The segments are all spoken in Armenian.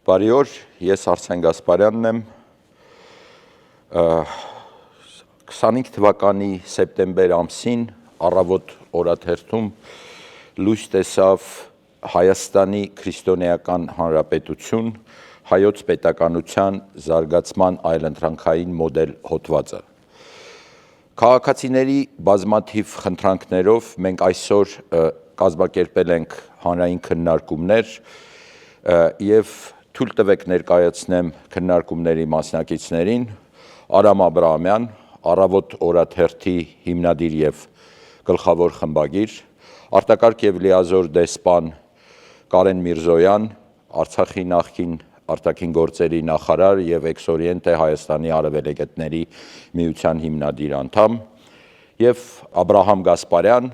Բարի օր, ես Արսեն Գասպարյանն եմ, 25 թվականի սեպտեմբեր ամսին առավոտ օրաթերթում լույս տեսավ Հայաստանի Քրիստոնեական Հանրապետություն հայոց պետականության զարգացման այլընտրանքային մոդել հոդվածը։ Քաղաքացիների բազմաթիվ խնդրանքներով մենք այսօր կազմակերպել ենք հանրային քննարկումներ եւ թույլ տվեք ներկայացնեմ քննարկումների մասնակիցներին Արամ Աբրահամյան, Առավոտ օրաթերթի հիմնադիր եւ գլխավոր խմբագիր, արտակարգ եւ լիազոր դեսպան Կարեն Միրզոյան, Արցախի նախկին արտաքին գործերի նախարար եւ Էքսօրիենտե Հայաստանի արևելագետների միության հիմնադիր անդամ եւ Աբրահամ Գասպարյան,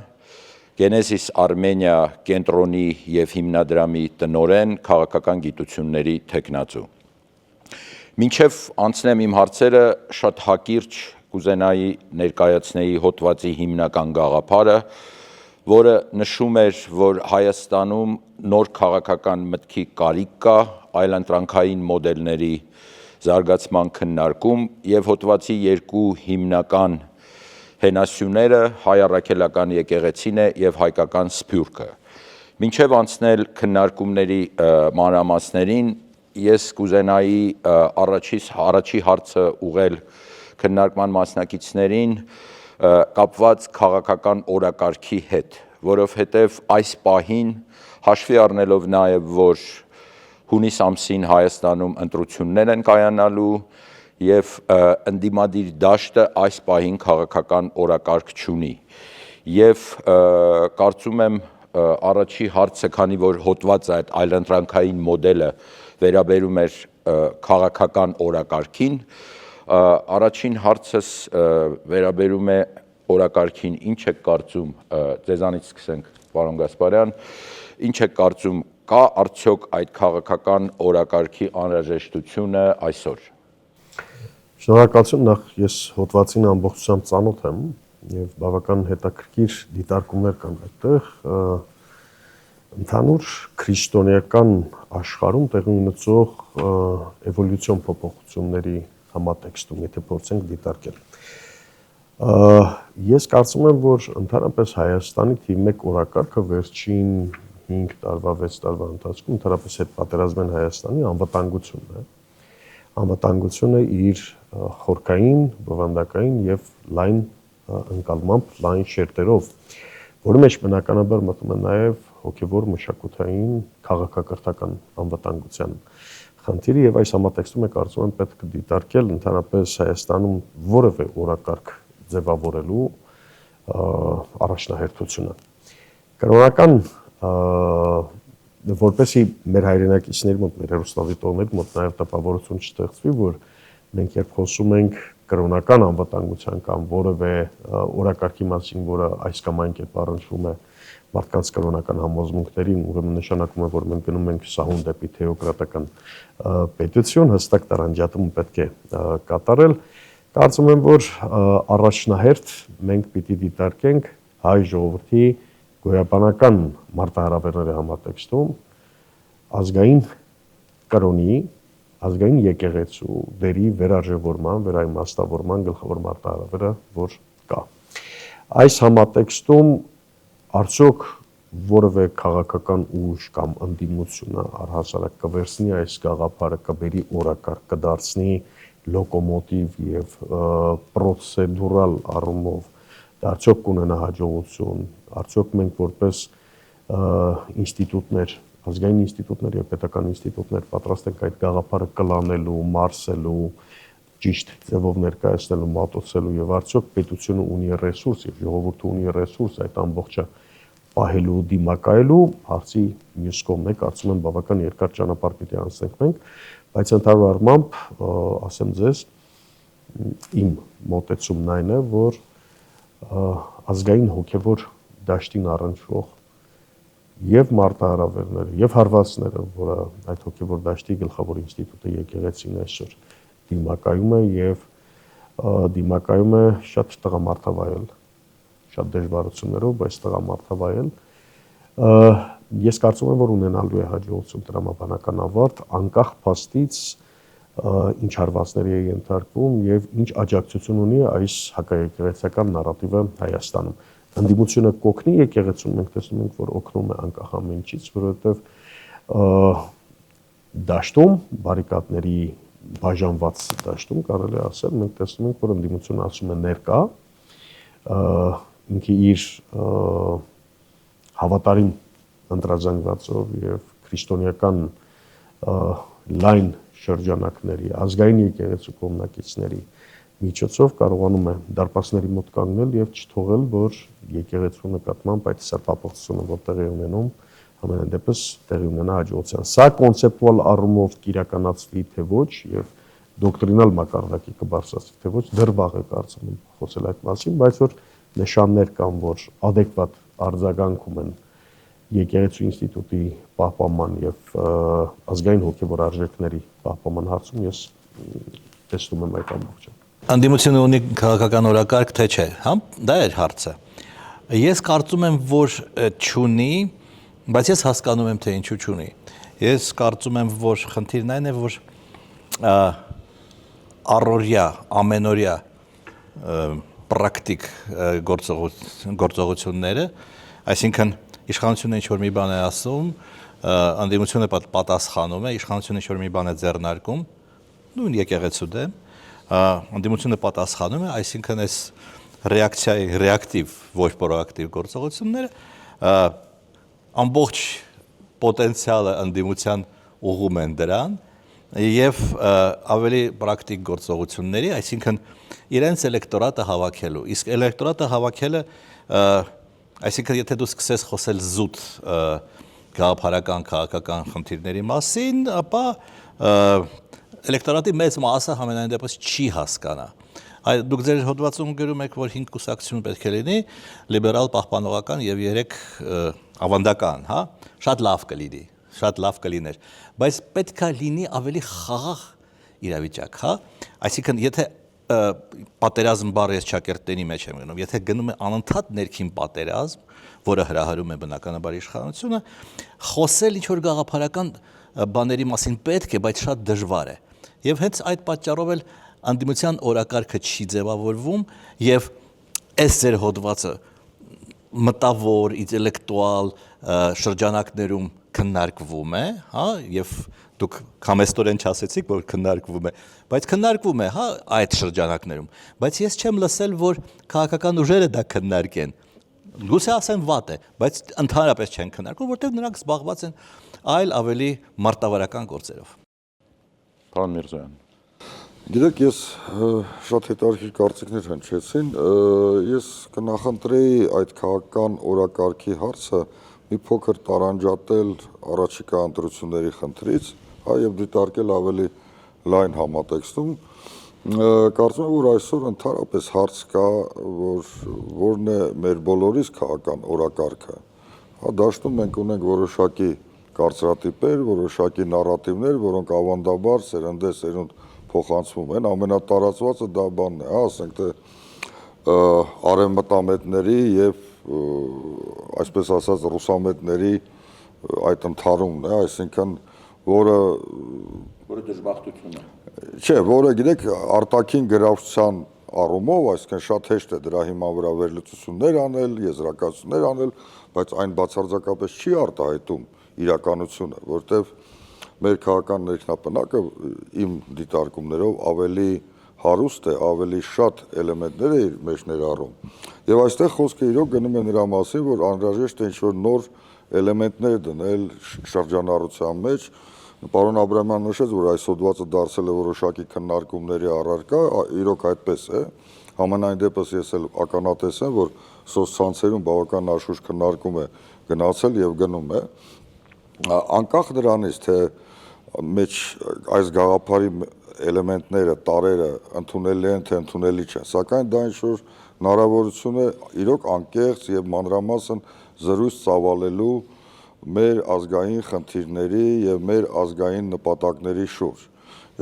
Genesis Armenia կենտրոնի եւ հիմնադրամի տնօրեն, քաղաքական գիտությունների թեկնածու։ Մինչև անցնեմ իմ հարցերը, շատ հակիրճ կուզենայի ներկայացնեի հոդվածի հիմնական գաղափարը, որը նշում էր, որ Հայաստանում նոր քաղաքական մտքի կարիք կա, այլընտրանքային մոդելների զարգացման քննարկում եւ հոդվածի երկու հիմնական հենասյուները հայ առաքելական եկեղեցին է եւ հայկական սփյուռքը։ Մինչև անցնել քննարկումների մանրամասներին, ես կուզենայի առաջի հարցը ուղղել քննարկման մասնակիցներին կապված քաղաքական օրակարգի հետ, որովհետև այս պահին հաշվի առնելով նաև, որ հունիս ամսին Հայաստանում ընտրություններ են կայանալու եւ ընդդիմադիր դաշտը այս պահին քաղաքական օրակարգ չունի եւ կարծում եմ առաջի հարցը, քանի որ հոդվածը այդ այլընտրանքային մոդելը վերաբերում էր քաղաքական օրակարգին, առաջին հարցս վերաբերում է օրակարգին, ինչ եք կարծում, ձեզանից սկսենք, պարոն Գասպարյան, ինչ եք կարծում, կա արդյոք այդ քաղաքական օրակարգի անհրաժեշտությունը այսօր։ Շնորհակալություն, նախ ես հոդվածին ամբողջությամբ ծանոթ եմ եւ բավական հետաքրքիր դիտարկումներ կան այդտեղ ընդհանուր քրիստոնեական աշխարհում տեղի ունեցող էվոլյուցիոն փոփոխությունների համատեքստում, եթե փորձենք դիտարկել։ Ես կարծում եմ, որ ընդհանրապես Հայաստանի թիվ 1 օրակարգը վերջին 5 տարվա, 6 տարվա ընթացքում ընդհանրապես հետպատերազմյան Հայաստանի անվտանգությունն է։ Անվտանգությունը իր խորքային, բովանդակային եւ լայն ընկալմամբ, լայն շերտերով, որի մեջ բնականաբար մտնում է նաեւ հոգեվոր մշակութային քաղաքակրթական անվտանգության խնդիրը եւ այս համատեքստում է կարծում եմ պետք է դիտարկել ընդհանրապես Հայաստանում որևէ օրակարգ ձևավորելու առաջնահերթությունը։ Կրոնական որպեսզի մեր հայրենակիցների մոտ, մեր հեռուստադիտողների մոտ նաև տպավորություն չստեղծվի, որ մենք երբ խոսում ենք կրոնական անվտանգության կամ որևէ օրակարգի մասին, որը այս կամ այն կերպ առնչվում է մարդկանց կրոնական համոզմունքներին, ուրեմն նշանակում է, որ մենք գնում ենք սահուն դեպի թեոկրատական պետություն, հստակ տարանջատում պետք է կատարել։ Կարծում եմ, որ առաջնահերթ մենք պիտի դիտարկենք հայ ժողովրդի գոյաբանական մարտահրավերների համատեքստում ազգային կրոնի, ազգային եկեղեցու դերի վերարժևորման, վերաիմաստավորման գլխավոր մարտահրավերը, որ կա։ Այս համատեքստում արդյոք որևէ քաղաքական ուժ կամ ընդդիմությունը առհասարակ կվերցնի այս գաղափարը, կբերի օրակարգ, կդարձնի լոկոմոտիվ եւ պրոցեդուրալ առումով, դա արդյոք կունենա հաջողություն, արդյոք մենք որպես ինստիտուտներ, ազգային ինստիտուտներ եւ պետական ինստիտուտներ պատրաստ ենք այդ գաղափարը կլանելու, մարսելու, ճիշտ ձևով ներկայացնելու, մատուցելու եւ արդյոք պետությունը ունի ռեսուրս եւ ժողովուրդը ունի ռեսուրս այդ ամբողջը պահելու, դիմակայելու, հարցի մյուս կողմն է, կարծում եմ բավական երկար ճանապարհ պիտի անցնենք մենք, բայց ընդհանուր առմամբ ասեմ ձեզ, իմ մոտեցումն այն է, որ ազգային հոգևոր դաշտին առնչվող եւ մարտահրավերները եւ հարվածները, որը այդ հոգևոր դաշտի գլխավոր ինստիտուտը եկեղեցին այսօր դիմակայում է եւ դիմակայում է շատ տղամարդավայել, շատ դժվարություններով, բայց տղամարդավայել, ես կարծում եմ, որ ունենալու է հաջողություն տրամաբանական ավարտ, անկախ փաստից ինչ հարվածների է ենթարկվում եւ ինչ աջակցություն ունի այս հակաեկեղեցական նարատիվը Հայաստանում։ Ընդդիմությունը կօգնի եկեղեցուն, մենք տեսնում ենք, որ օգնում է անկախ ամեն ինչից, որովհետեւ դաշտում բարիկադների բաժանված դաշտում կարելի է ասել, մենք տեսնում ենք, որ ընդդիմությունը ասում է ներկա, ինքը իր հավատարիմ ընտրազանգվածով եւ քրիստոնեական լայն շրջանակների, ազգային եկեղեցու կողմնակիցների միջոցով կարողանում է դարպասների մոտ կանգնել եւ չթողել, որ եկեղեցու նկատմամբ այդ սրբապղծությունը որտեղ է ունենում, ամենայն դեպս տեղի ունենա հաջողության։ Սա կոնցեպտուալ առումով կիրականացվի թե ոչ եւ դոկտրինալ մակարդակի կբարձրացվի թե ոչ, դեռ վաղ է կարծում եմ խոսել այդ մասին, բայց որ նշաններ կան, որ adekvat արձագանքում են եկեղեցու ինստիտուտի պահպանման եւ ազգային հոգեվոր արժեքների պահպանման հարցում ես տեսնում եմ այդ ամբողջը։ Անդիմությունը ունի քաղաքական օրակարգ թե չէ, հա, դա է հարցը։ Ես կարծում եմ, որ չունի, բայց ես հասկանում եմ, թե ինչու չունի։ Ես կարծում եմ, որ խնդիրն այն է, որ առօրյա, ամենօրյա պրակտիկ գործողությունները, այսինքն իշխանությունը ինչ-որ մի բան է ասում, անդիմությունը պատասխանում է, իշխանությունը ինչ-որ մի բան է ձեռնարկում, նույն եկեղեցու դեմ, անդիմությունը պատասխանում է, այսինքն այս ռեակցիայի, ռեակտիվ, ոչ պրոակտիվ գործողությունները ամբողջ պոտենցիալը անդիմության ուղղում են դրան եւ ավելի պրակտիկ գործողությունների, այսինքն իրենց էլեկտորատը հավաքելու։ Իսկ էլեկտորատը հավաքելը, այսինքն եթե դու սկսես խոսել զուտ գաղափարական, քաղաքական խնդիրների մասին, ապա էլեկտորատի մեծ մասը համենայն դեպս չի հասկանա։ Դուք ձեր հոդվածում գրում եք, որ 5 կուսակցություն պետք է լինի, լիբերալ, պահպանողական եւ 3 ավանդական, հա, շատ լավ կլինի, շատ լավ կլիներ, բայց պետք է լինի ավելի խաղաղ իրավիճակ, հա, այսինքն եթե պատերազմ բառը ես ճակերտների մեջ եմ գնում, եթե գնում է անընդհատ ներքին պատերազմ, որը հրահարում է բնականաբար իշխանությունը, խոսել ինչ-որ գաղափարական բաների մասին պետք է, բայց շատ դժվար է։ Եվ հենց այդ պատճառով էլ անդիմության օրակարգը չի ձևավորվում եւ այս ձեր հոդվածը մտավոր, ինտելեկտուալ շրջանակներում քննարկվում է, հա, եւ դուք համեստորեն չասեցիք, որ քննարկվում է, բայց քննարկվում է, հա, այդ շրջանակներում, բայց ես չեմ լսել, որ քաղաքական ուժերը դա քննարկեն։ Գուցե ասեն վատ է, բայց ընդհանրապես չեն քննարկում, որտեղ նրանք զբաղված են այլ ավելի մարտավարական գործերով։ Պարոն Միրզոյան։ Գիտեք, ես շատ հետաքրքիր կարծիքներ հնչեցին, ես կնախընտրեի այդ քաղաքական օրակարգի հարցը մի փոքր տարանջատել առաջիկա ընտրությունների խնդրից, հա, եւ դիտարկել ավելի լայն համատեքստում։ Կարծում եմ, որ այսօր ընդհանրապես հարց կա, որն է մեր բոլորիս քաղաքական օրակարգը։ Հա, դաշտում մենք ունենք որոշակի կարծրատիպեր, որոշակի նարատիվներ, որոնք ավանդաբար սերնդեսերունդ փոխանցվում են, ամենատարածվածը դա բանն է, հա, ասենք թե արևմտամետների եւ այսպես ասած ռուսամետների այդ ընդհարումն է, այսինքն որը դժբախտություն է։ Չէ, որը գիտեք արտաքին գրավչության առումով, այսինքն շատ հեշտ է դրա հիման վրա վերլուծություններ անել, եզրակացություններ անել, բայց այն բացարձակապես չի արտահայտում իրականությունը, որտեղ մեր քաղաքական ներքնապնակը իմ դիտարկումներով ավելի հարուստ է, ավելի շատ էլեմենտներ է իր մեջ ներառում։ Եվ այստեղ խոսքը իրոք գնում է նրա մասին, որ անհրաժեշտ է ինչ-որ նոր էլեմենտներ դնել շրջանառության մեջ։ Պարոն Աբրահամյանը նշեց, որ այս հոդվածը դարձել է որոշակի քննարկումների առարկա, իրոք այդպես է։ Համենայն դեպս ես էլ ականատես եմ, որ սոցցանցերում բավական աշխույժ քննարկում է գնացել եւ գնում է։ Անկախ նրանից, թե մեջ այս գաղափարի էլեմենտները, տարրերը ընդունելի են, թե ընդունելի չեն, սակայն դա ինչ-որ հնարավորություն է իրոք անկեղծ եւ մանրամասն զրույց ծավալելու մեր ազգային խնդիրների եւ մեր ազգային նպատակների շուրջ։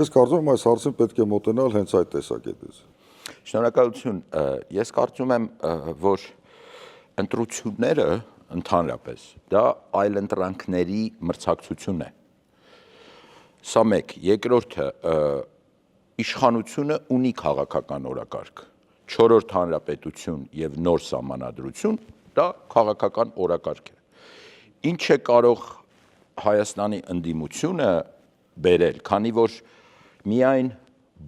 Ես կարծում եմ այս հարցին պետք է մոտենալ հենց այդ տեսակետից։ Շնորհակալություն։ Ես կարծում եմ, որ ընտրությունները ընդհանրապես, դա այլընտրանքների մրցակցություն է։ Սա մեկ, երկրորդը իշխանությունը ունի քաղաքական օրակարգ, 4-րդ հանրապետություն եւ նոր սահմանադրություն, դա քաղաքական օրակարգ է։ Ինչ է կարող Հայաստանի ընդդիմությունը բերել, քանի որ միայն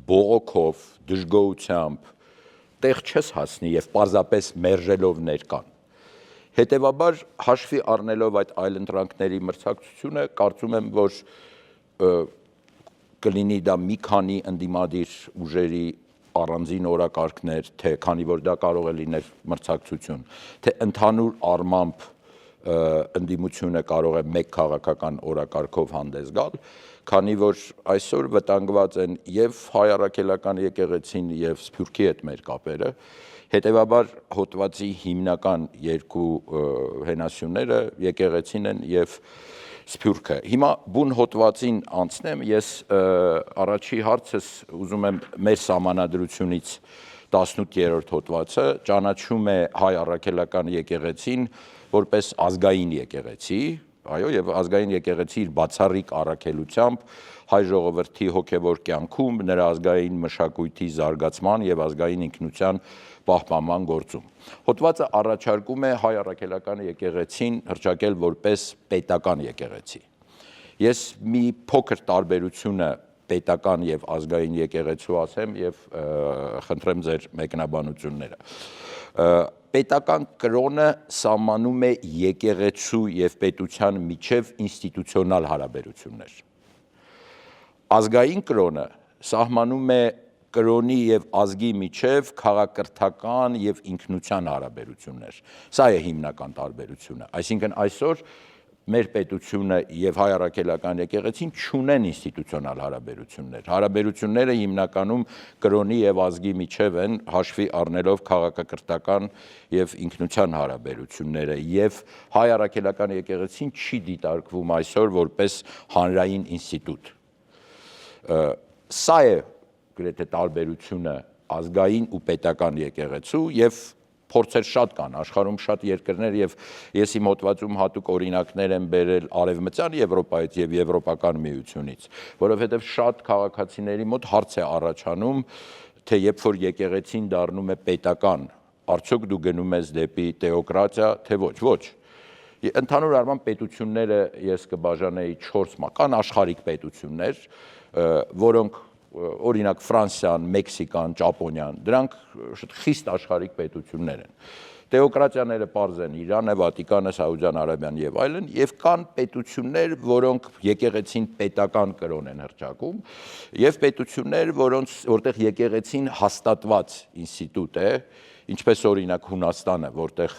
բողոքով, դժգոհությամբ տեղ չես հասնի եւ պարզապես մերժելով ներկան։ Հետևաբար հաշվի առնելով այդ այլընտրանքների մրցակցությունը, կարծում եմ, որ կլինի դա մի քանի ընդդիմադիր ուժերի առանձին օրակարգներ, թե քանի որ դա կարող է լինել մրցակցություն, թե ընդհանուր առմամբ ընդդիմությունը կարող է մեկ քաղաքական օրակարգով հանդես գալ, քանի որ այսօր վտանգված են եւ հայ առաքելական եկեղեցին եւ Սփյուռքի հետ մեր կապերը, հետեւաբար հոդվածի հիմնական երկու հենասյուները եկեղեցին են եւ Սփյուռքը։ Հիմա բուն հոդվածին անցնեմ, ես առաջի հարցս ուզում եմ մեր սահմանադրությունից 18-րդ հոդվածը ճանաչում է հայ առաքելական եկեղեցին որպես ազգային եկեղեցի, այո, եւ ազգային եկեղեցի իր բացառիկ առաքելությամբ հայ ժողովրդի հոգեվոր կյանքում, նրա ազգային մշակույթի զարգացման եւ ազգային ինքնության պահպանման գործում։ Հոդվածը առաջարկում է հայ առաքելական եկեղեցին հռչակել որպես պետական եկեղեցի։ Ես մի փոքր տարբերությունը պետական եւ ազգային եկեղեցու ասեմ եւ խնդրեմ ձեր մեկնաբանությունները։ Պետական կրոնը սահմանում է եկեղեցու եւ պետության միջև ինստիտուցիոնալ հարաբերություններ։ Ազգային կրոնը սահմանում է կրոնի եւ ազգի միջև քաղաքակրթական եւ ինքնության հարաբերություններ։ Սա է հիմնական տարբերությունը։ Այսինքն այսօր մեր պետությունը եւ հայ առաքելական եկեղեցին չունեն ինստիտուցիոնալ հարաբերություններ։ Հարաբերությունները հիմնականում կրոնի եւ ազգի միջև են, հաշվի առնելով քաղաքակրթական եւ ինքնության հարաբերությունները, եւ հայ առաքելական եկեղեցին չի դիտարկվում այսօր որպես հանրային ինստիտուտ։ Սա է գրեթե տարբերությունը ազգային ու պետական եկեղեցու եւ փորձեր շատ կան, աշխարհում շատ երկրներ եւ ես իմ հոդվածում հատուկ օրինակներ եմ բերել Արևմտյան Եվրոպայից եւ Եվրոպական միությունից, որովհետեւ շատ քաղաքացիների մոտ հարց է առաջանում, թե երբ որ եկեղեցին դառնում է պետական, արդյոք դու գնում ես դեպի թեոկրատիա, թե ոչ։ Ընդհանուր առմամբ պետությունները ես կբաժանեի 4 մական աշխարհիկ պետություններ, որոնք օրինակ Ֆրանսիան, Մեքսիկան, Ճապոնիան, դրանք խիստ աշխարհիկ պետություններ են։ Թեոկրատիաները պարզ են Իրանը, Վատիկանը, Սաուդյան Արաբիան եւ այլն, եւ կան պետություններ, որոնք եկեղեցին պետական կրոն են հռչակում, եւ պետություններ, որտեղ եկեղեցին հաստատված ինստիտուտ է, ինչպես օրինակ Հունաստանը, որտեղ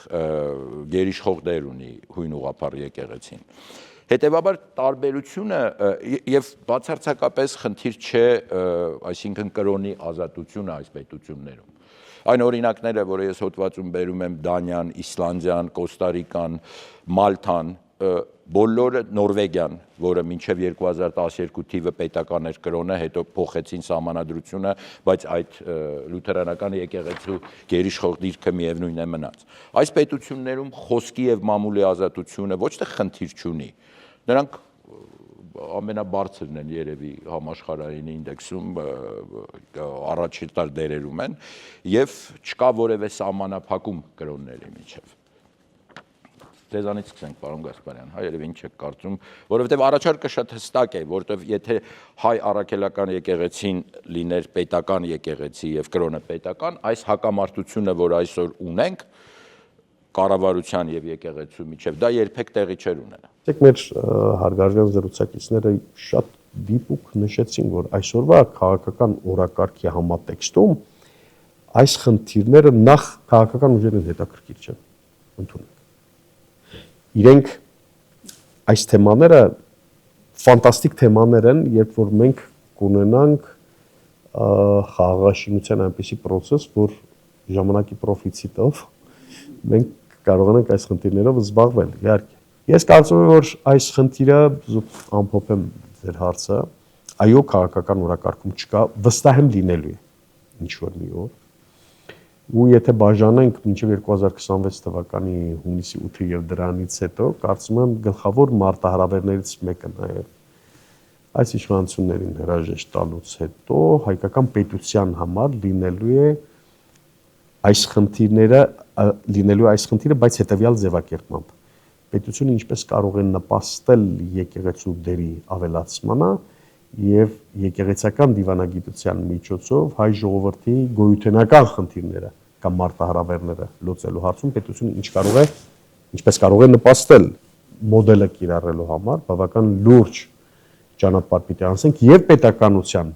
գերիշխող դեր ունի հույն ուղղափառ եկեղեցին։ Հետևաբար տարբերությունը եւ բացարձակապես խնդիր չէ, այսինքն կրոնի ազատությունը այս պետություններում։ Այն օրինակները, որ ես հոդվածում բերում եմ Դանիան, Իսլանդիան, Կոստարիկան, Մալթան, բոլորը Նորվեգիան, որը մինչև 2012 թիվը պետական էր կրոնը, հետո փոխեցին սահմանադրությունը, բայց այդ լութերանական եկեղեցու գերիշխող դիրքը միևնույն է մնաց։ Այս պետություններում խոսքի եւ մամուլի ազատությունը ոչ թե խնդիր չունի, նրանք ամենաբարձրն են երևի համաշխարհային ինդեքսում առաջատար դերերում են եւ չկա որևէ սահմանափակում կրոնների միջև։ Ձեզանից սկսենք, պարոն Գասպարյան, երևի ինչ եք կարծում, որովհետեւ առաջարկը շատ հստակ է, որովհետեւ եթե հայ առաքելական եկեղեցին լիներ պետական եկեղեցի եւ կրոնը պետական, այս հակամարտությունը, որ այսօր ունենք, կառավարության եւ եկեղեցու միջև դա երբեք տեղի չէր ունենա։ Դեք մեր հարգարժան զրուցակիցները շատ դիպուկ նշեցին, որ այսօրվա քաղաքական օրակարգի համատեքստում այս խնդիրները նախ քաղաքական ուժերին հետաքրքիր չեն ընդունել։ Իրենք այս թեմաները ֆանտաստիկ թեմաներ են, երբ որ մենք կունենանք խաղաղաշինության այնպիսի process, որ ժամանակի պրոֆիցիտով մենք կարողանանք այս խնդիրներով զբաղվել, իհարկե։ Ես կարծում եմ, որ այս խնդիրը ամփոփեմ ձեր հարցը, այո, քաղաքական օրակարգում չկա, վստահ եմ լինելու է ինչ որ մի օր։ Ու եթե բաժանենք մինչև 2026 թվականի հունիսի 8-ը եւ դրանից հետո, կարծում եմ գլխավոր մարտահրավերներից մեկը նաեւ այս իշխանություններին հրաժեշտ տալուց հետո հայկական պետության համար լինելու է այս խնդիրը, բայց հետեւյալ ձևակերպմամբ։ Պետությունը ինչպես կարող է նպաստել եկեղեցու դերի ավելացմանը եւ եկեղեցական դիվանագիտության միջոցով հայ ժողովրդի գոյութենական խնդիրները կամ մարտահրավերները լուծելու հարցում պետությունը ինչպես կարող է նպաստել մոդելը կիրառելու համար բավական լուրջ ճանապարհ պիտի անցնենք եւ պետականության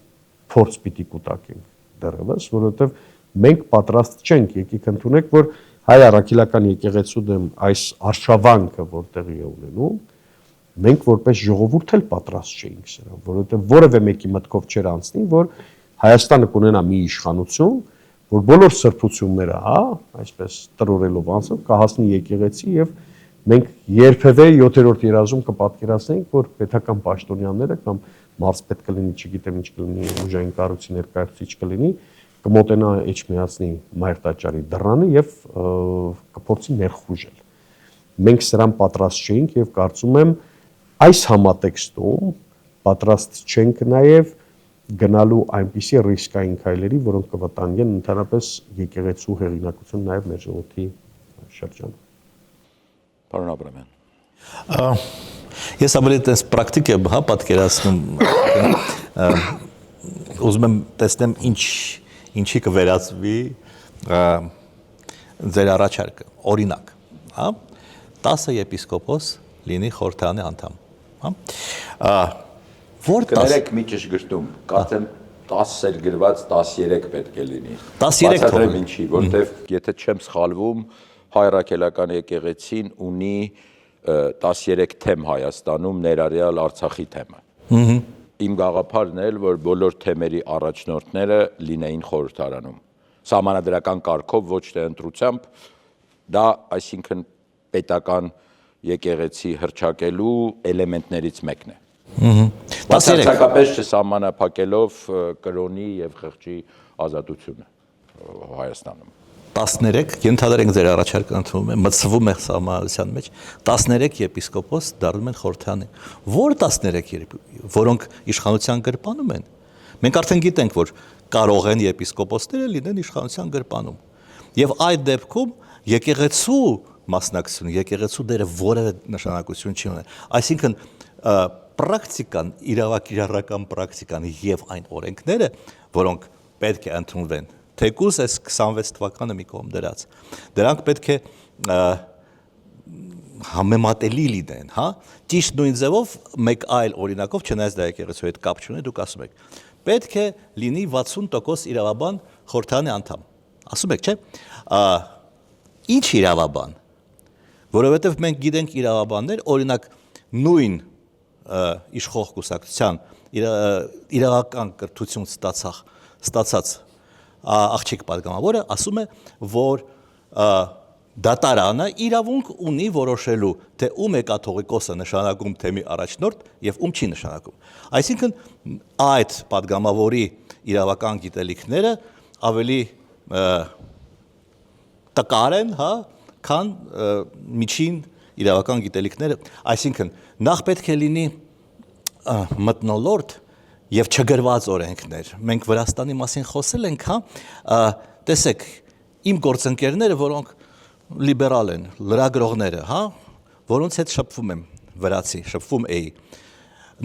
փորձ պիտի կուտակենք դեռևս, որովհետեւ մենք պատրաստ չենք, եկեք ընդունենք, որ հայ առաքելական եկեղեցու դեմ այս արշավանքը որտեղի է ունենում, մենք որպես ժողովուրդ էլ պատրաստ չէինք սրան, որովհետեւ որևէ մեկի մտքով չէր անցնի, որ Հայաստանը կունենա մի իշխանություն, որ բոլոր սրբությունները, այսպես տրորելով անցավ, կհասնի եկեղեցի եւ մենք երբևէ 7-րդ երազում կպատկերացնենք, որ պետական պաշտոնյաները կամ մարզպետ կլինի, չգիտեմ ինչ կլինի, ուժային կառույցի ներկայացուցիչ կլինի, կմոտենա Էջմիածնի Մայր տաճարի դռանը եւ կփորձի ներխուժել։ Մենք սրան պատրաստ չէինք եւ կարծում եմ այս համատեքստում պատրաստ չենք նաեւ գնալու այնպիսի ռիսկային քայլերի, որոնք կվտանգեն ընդհանրապես եկեղեցու հեղինակություն նաեւ մեր ժողովրդի շրջանում։ Պարոն Աբրամյան։ Ես ավելի տես պրակտիկ եմ, պատկերացնում, ուզում եմ տեսնեմ ինչի կվերածվի ձեր առաջարկը, օրինակ, 10 եպիսկոպոս լինի խորհրդարանի անդամ, որ 10 կներեք մի ճշգրտում, կարծեմ 10-ել գրված 13 պետք է լինի։ 13 բացատրեմ ինչի, որտեվ եթե չեմ սխալվում, հայ առաքելական եկեղեցին ունի 13 թեմ Հայաստանում, ներառյալ Արցախի թեմը։ Իմ գաղափարն էլ, որ բոլոր թեմերի առաջնորդները լինեին խորհրդարանում։ Սահմանադրական կարգով, ոչ թե ընտրությամբ, դա այսինքն պետական եկեղեցի հռչակելու էլեմենտներից մեկն է։ Բացարձակապես չսահմանափակելով կրոնի եւ խղճի ազատությունը Հայաստանում։ 13 ենթադրենք ձեր առաջարկը ընդունում է, մտցվում է սահմանադրության մեջ, 13 եպիսկոպոս դառնում են խորհրդարանի։ Որ 13, որոնք իշխանության գրպանում են։ Մենք արդեն գիտենք, որ կարող են եպիսկոպոսները լինեն իշխանության գրպանում։ Եվ այդ դեպքում եկեղեցու մասնակցությունը, եկեղեցու դերը որևէ նշանակություն չի ունի։ Այսինքն պրակտիկան, իրավակիրառական պրակտիկան եւ այն օրենքները, որոնք պետք է ընդունվեն, թեկուզ այս 26 թվականը մի կողմ դրած, դրանք պետք է համեմատելի լինեն, ճիշտ նույն ձևով մեկ այլ օրինակով, չնայած դա եկեղեցու հետ կապ չունի, դուք ասում եք, պետք է լինի 60% իրավաբան խորհրդարանի անդամ, ասում եք, չէ՞, ինչ իրավաբան, որովհետև մենք գիտենք իրավաբաններ, օրինակ նույն իշխող կուսակցության իրավական կրթություն ստացած աղջիկ պատգամավորը ասում է, որ դատարանը իրավունք ունի որոշելու, թե ում է կաթողիկոսը նշանակում թեմի առաջնորդ եւ ում չի նշանակում։ Այսինքն այդ պատգամավորի իրավական գիտելիքները ավելի տկար են, քան միջին իրավական գիտելիքները, այսինքն նախ պետք է լինի մթնոլորտ եւ չգրված օրենքներ։ Մենք Վրաստանի մասին խոսել ենք, տեսեք, իմ գործընկերները, որոնք լիբերալ են, լրագրողները, որոնց հետ շփվում եմ, վրացի, շփվում էի։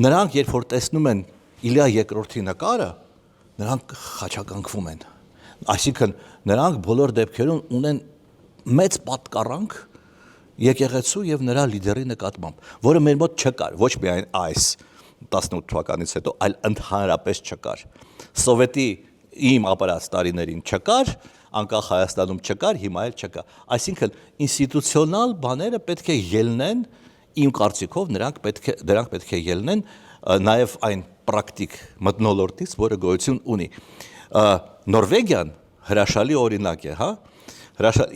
Նրանք երբ որ տեսնում են Իլիա II նկարը, նրանք խաչականգվում են։ Այսինքն նրանք բոլոր դեպքերում ունեն մեծ պատկառանք եկեղեցու եւ նրա լիդերի նկատմամբ, որը մեր մոտ չկար, ոչ միայն այս 18 թվականից հետո, այլ ընդհանրապես չկար։ Սովետի իմ ապրած տարիներին չկար, անկախ Հայաստանում չկար, հիմա էլ չկա։ Այսինքն ինստիտուցիոնալ բաները պետք է ելնեն, իմ կարծիքով դրանք պետք է ելնեն նաեւ այն պրակտիկ մթնոլորտից, որը գոյություն ունի։ Նորվեգիան հրաշալի օրինակ է,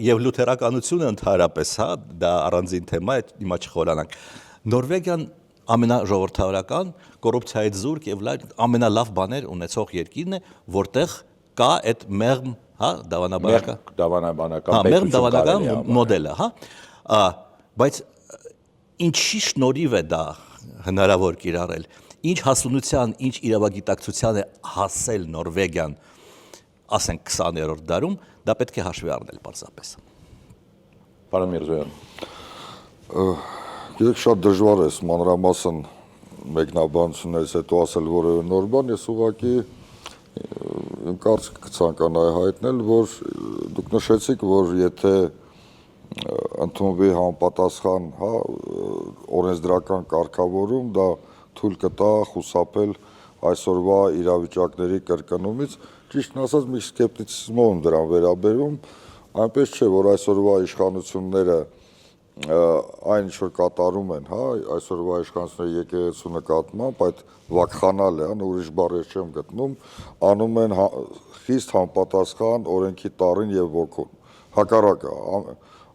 եւ լութերականությունը ընդհանրապես, դա առանձին թեմա է, հիմա չխորանանք։ Նորվեգիան ամենաժողովրդավարական, կոռուպցիայից զուրկ եւ ամենալավ բաներ ունեցող երկիրն է, որտեղ կա այդ մեղմ, հա, դավանաբանական դավանաբանական մեղմ պետություն կարելի է դավանական համարել։ մոդելը, հա, բայց ինչի շնորհիվ է դա հնարավոր կիրառել, ինչ հասունության, ինչ իրավագիտակցության է հասել Նորվեգիան, ասենք 20-րդ դարում, դա պետք է հաշվի առնել պարզապես։ Պարոն Միրզոյան, Գիտեք, շատ դժվար է մանրամասն մեկնաբանություններից հետո ասել որևէ նոր բան, ես ուղղակի իմ կարծիքը կցանկանայի հայտնել, որ դուք նշեցիք, որ եթե ընդունվի համապատասխան, հա, օրենսդրական կարգավորում, դա թույլ կտա խուսափել այսօրվա իրավիճակների կրկնումից, ճիշտն ասած մի սկեպտիցիզմով եմ դրան վերաբերում, այնպես չէ, որ այսօրվա իշխանությունները այն ինչ որ կատարում են, հա, այսօրվա իշխանությունների եկեղեցու նկատմամբ, այդ վակխանալ է, ուրիշ բառեր չեմ գտնում, անում են խիստ համապատասխան օրենքի տառին եւ ոգուն։ Հակառակը,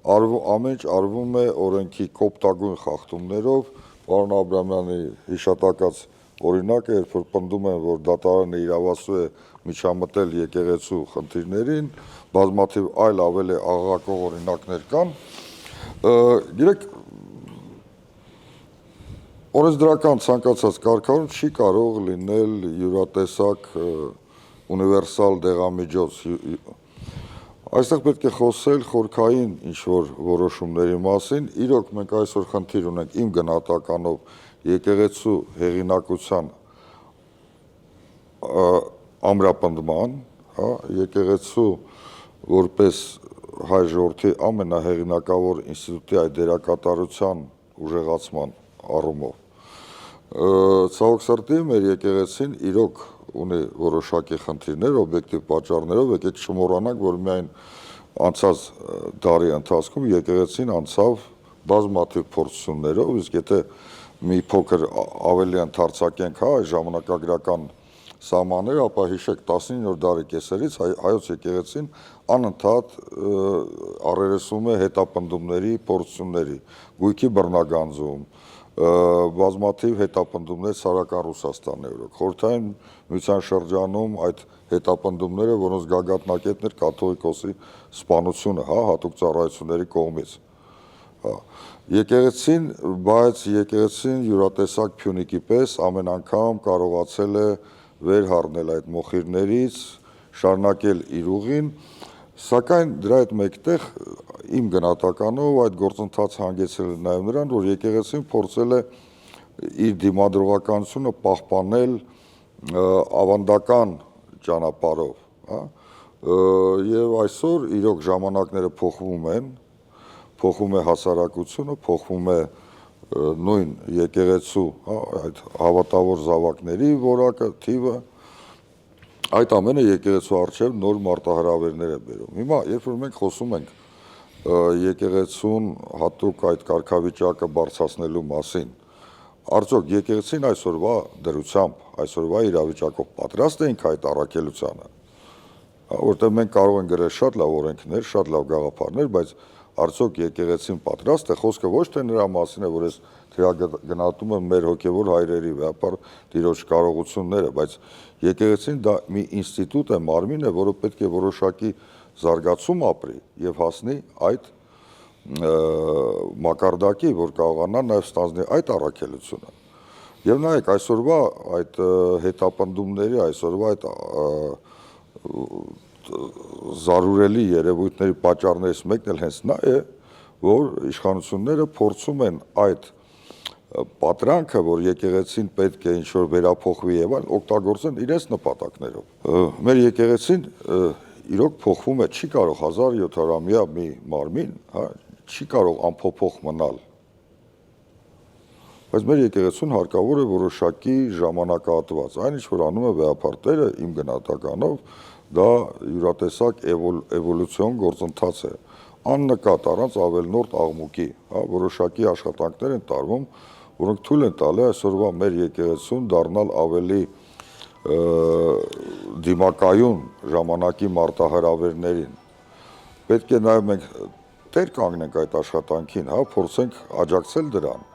ամեն ինչ արվում է օրենքի կոպտագույն խախտումներով, պարոն Աբրամյանի հիշատակած օրինակը, երբ որ պնդում են, որ դատարանը իրավասու է միջամտել եկեղեցու խնդիրներին, բազմաթիվ այլ ավելի աղաղակող օրինակներ կան։ Գիտեք, օրենսդրական ցանկացած կարգավորում չի կարող լինել յուրատեսակ ունիվերսալ դեղամիջոց։ Այստեղ պետք է խոսել խորքային ինչ-որ որոշումների մասին։ Իրոք մենք այսօր խնդիր ունենք իմ գնահատականով եկեղեցու հեղինակության ամրապնդման, հա, եկեղեցու որպես հայ ժողովրդի ամենահեղինակավոր ինստիտուտի այդ դերակատարության ուժեղացման առումով։ Ցավոք սրտի մեր եկեղեցին իրոք ունի որոշակի խնդիրներ, օբյեկտիվ պատճառներով, եկեք չմոռանանք, որ միայն անցած դարի ընթացքում եկեղեցին անցավ բազմաթիվ փորձություններով, իսկ եթե մի փոքր ավելի ընդարձակենք, հա, ժամանակագրական սահմանները, ապա հիշեք 19-րդ դարի կեսերից հայոց եկեղեցին անընդհատ առերեսում է հետապնդումների փորձությունների, գույքի բռնագանձում, բազմաթիվ հետապնդումներ Սարական Ռուսաստանի օրոք։ Խորհրդային միության շրջանում այդ հետապնդումները, որոնց գագաթնակետն էր կաթողիկոսի սպանությունը, հա, հատուկ ծառայությունների կողմից։ Հա, եկեղեցին, բայց եկեղեցին յուրատեսակ փյունիկի պես ամեն անգամ կարողացել է վեր հառնել այդ մոխիրներից, շարունակել իր ուղին, սակայն դրա հետ մեկտեղ իմ գնահատականով այդ գործընթացը հանգեցրել է նաև նրան, որ եկեղեցին փորձել է իր դիմադրողականությունը պահպանել ավանդական ճանապարհով, հա, եւ այսօր իրոք ժամանակները փոխվում են, փոխվում է հասարակությունը, փոխվում է նույն եկեղեցու, հա, այդ հավատավոր զավակների որակը, թիվը, այդ ամենը եկեղեցու առջև նոր մարտահրավերներ է բերում։ Հիմա, երբ որ մենք խոսում ենք եկեղեցուն հատուկ այդ կարգավիճակը բարձրացնելու մասին, արդյոք եկեղեցին այսօրվա դրությամբ, այսօրվա իրավիճակով պատրաստ ենք այդ առաքելությանը, որտեղ մենք կարող ենք գրել շատ լավ օրենքներ, շատ լավ գաղափարներ, բայց արդյոք եկեղեցին պատրաստ է, խոսքը ոչ թե նրա մասին է, որ ես գնահատում եմ մեր հոգևոր հայրերի վեհապար տիրոջ կարողությունները, բայց եկեղեցին դա մի ինստիտուտ է, մարմին է, որը պետք է որոշակի զարգացում ապրի եւ հասնի այդ մակարդակի, որ կարողանա նաեւ ստանձնել այդ առաքելությունը։ Եվ նայեք, այսօրվա այդ հետապնդումների, այսօրվա այդ զարուրելի երևույթների պատճառներից մեկն էլ հենց նա է, որ իշխանությունները փորձում են այդ պատրանքը, որ եկեղեցին պետք է ինչ-որ վերափոխվի եւ այլ, օգտագործեն իրենց նպատակներով։ Մեր եկեղեցին իրոք փոխվում է, չի կարող 1700-ամյա մի մարմին, հա, չի կարող անփոփոխ մնալ։ Բայց մեր եկեղեցուն հարկավոր է որոշակի ժամանակահատված, այն ինչ որ անում է վեհապարտերը իմ գնահատականով, դա յուրատեսակ էվոլյուցիոն գործընթաց է, աննկատ առանց ավելնորդ աղմուկի, հա, որոշակի աշխատանքներ են տարվում, որոնք թույլ են տալի այսօրվա մեր եկեղեցուն դառնալ ավելի դիմակայուն ժամանակի մարտահրավերներին։ Պետք է նաև մենք տեր կանգնենք այդ աշխատանքին, հա, փորձենք աջակցել դրան։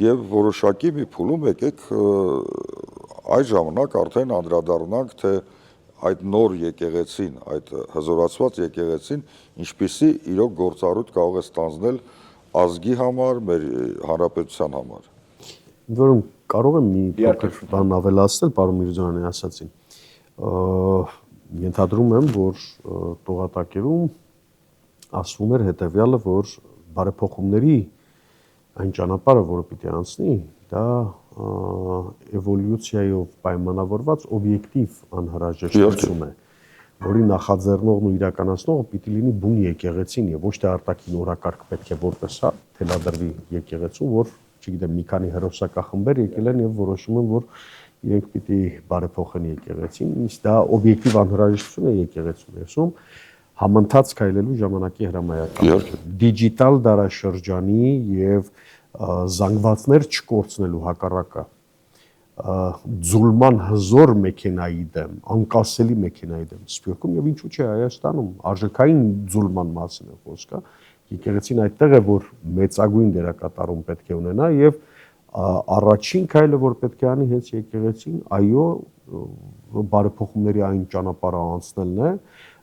Եվ որոշակի մի փուլում եկեք այդ ժամանակ արդեն անդրադառնանք, թե այդ նոր եկեղեցին, այդ հզորացված եկեղեցին ինչպիսի իրոք գործառույթ կարող է ստանձնել ազգի համար, մեր հանրապետության համար։ Ընդ որում կարող եմ մի փոքր բան ավելացնել պարոն Միրզոյանի ասացին։ Ենթադրում եմ, որ տողատակերում ասվում էր հետևյալը, որ բարեփոխումների այն ճանապարհը, որը պիտի անցնի, դա էվոլյուցիայով պայմանավորված օբյեկտիվ անհրաժեշտություն է, որի նախաձեռնողն ու իրականացնողը պիտի լինի բուն եկեղեցին եւ ոչ թե արտաքին օրակարգ պետք է որպես հա թելադրվի եկեղեցու, որ չգիտեմ մի քանի հերոսակախմբեր եկել են եւ որոշում են, որ իրենք պիտի բարեփոխեն եկեղեցին, իսկ դա օբյեկտիվ անհրաժեշտություն է եկեղեցու ներսում համընթաց քայլելու ժամանակի հրամայական դիջիտալ դարաշրջանի եւ զանգվածներ չկորցնելու հակառակը ձուլման հզոր մեքենայի դեմ, անկասելի մեքենայի դեմ Սփյուռքում եւ ինչու՞ չէ Հայաստանում արժեքային ձուլման մասին է խոսքը, եկեղեցին այդտեղ է, որ մեծագույն դերակատարում պետք է ունենա եւ առաջին քայլը, որ պետք է անի հենց եկեղեցին, այո, բարեփոխումների այն ճանապարհը անցնելն է,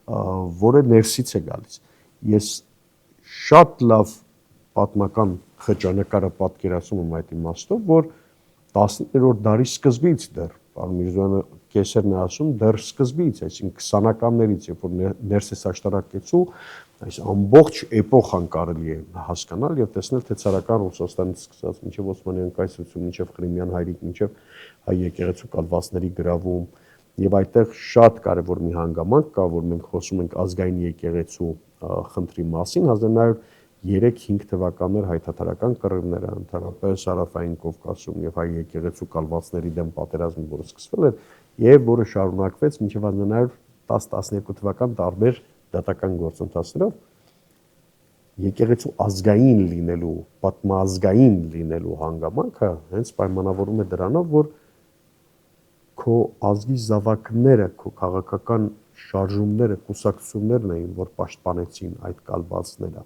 որը ներսից է գալիս։ Ես շատ լավ պատմական խճանկարը պատկերացնում եմ այդ իմաստով, որ 19-րդ դարի սկզբից դեռ, պարոն Միրզոյանը կեսերն է ասում, դեռ սկզբից, այսինքն 20-ականներից, երբ որ ներսես աշտարակեցու, այս ամբողջ էպոխան կարելի է հասկանալ եւ տեսնել, թե ցարական Ռուսաստանից սկսած մինչեւ Օսմանյան կայսրություն, մինչեւ Խրիմյան հայրիկ, մինչեւ հայ եկեղեցու կալվածների գրավում եւ այդտեղ շատ կարեւոր մի հանգամանք կա, որ մենք խոսում ենք ազգային եկեղեցու խնդրի մասին, 1903-5 թվականներ հայ-թաթարական կռիվները, ընդհանրապես Հարավային Կովկասում եւ հայ եկեղեցու կալվածների դեմ պատերազմը, որը սկսվել էր եւ որը շարունակվեց մինչեւ 1910-12 թվական տարբեր դատական գործընթացներով եկեղեցու ազգային լինելու, պատմազգային լինելու հանգամանքը հենց պայմանավորում է դրանով, որ քո ազգի զավակները, քո քաղաքական շարժումները, կուսակցություններն էին, որ պաշտպանեցին այդ կալվածները։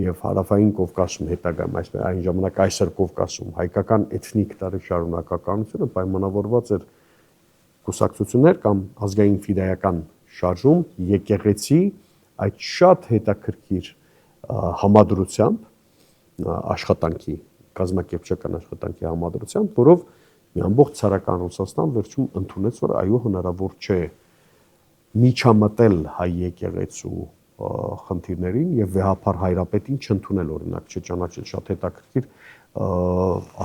Եվ Հարավային Կովկասում հետագայում, այսպես այն ժամանակ այսօր Կովկասում հայկական էթնիկ տարի շարունակականությունը պայմանավորված էր կուսակցություններ կամ ազգային ֆիդայական շարժում եկեղեցի այդ շատ հետաքրքիր համադրությամբ աշխատանքի, կազմակերպչական աշխատանքի համադրությամբ, որով մի ամբողջ ցարական Ռուսաստան վերջում ընդունեց, որ այո հնարավոր չէ միջամտել հայ եկեղեցու խնդիրներին եւ վեհափառ հայրապետին չընդունել, օրինակ չճանաչել, շատ հետաքրքիր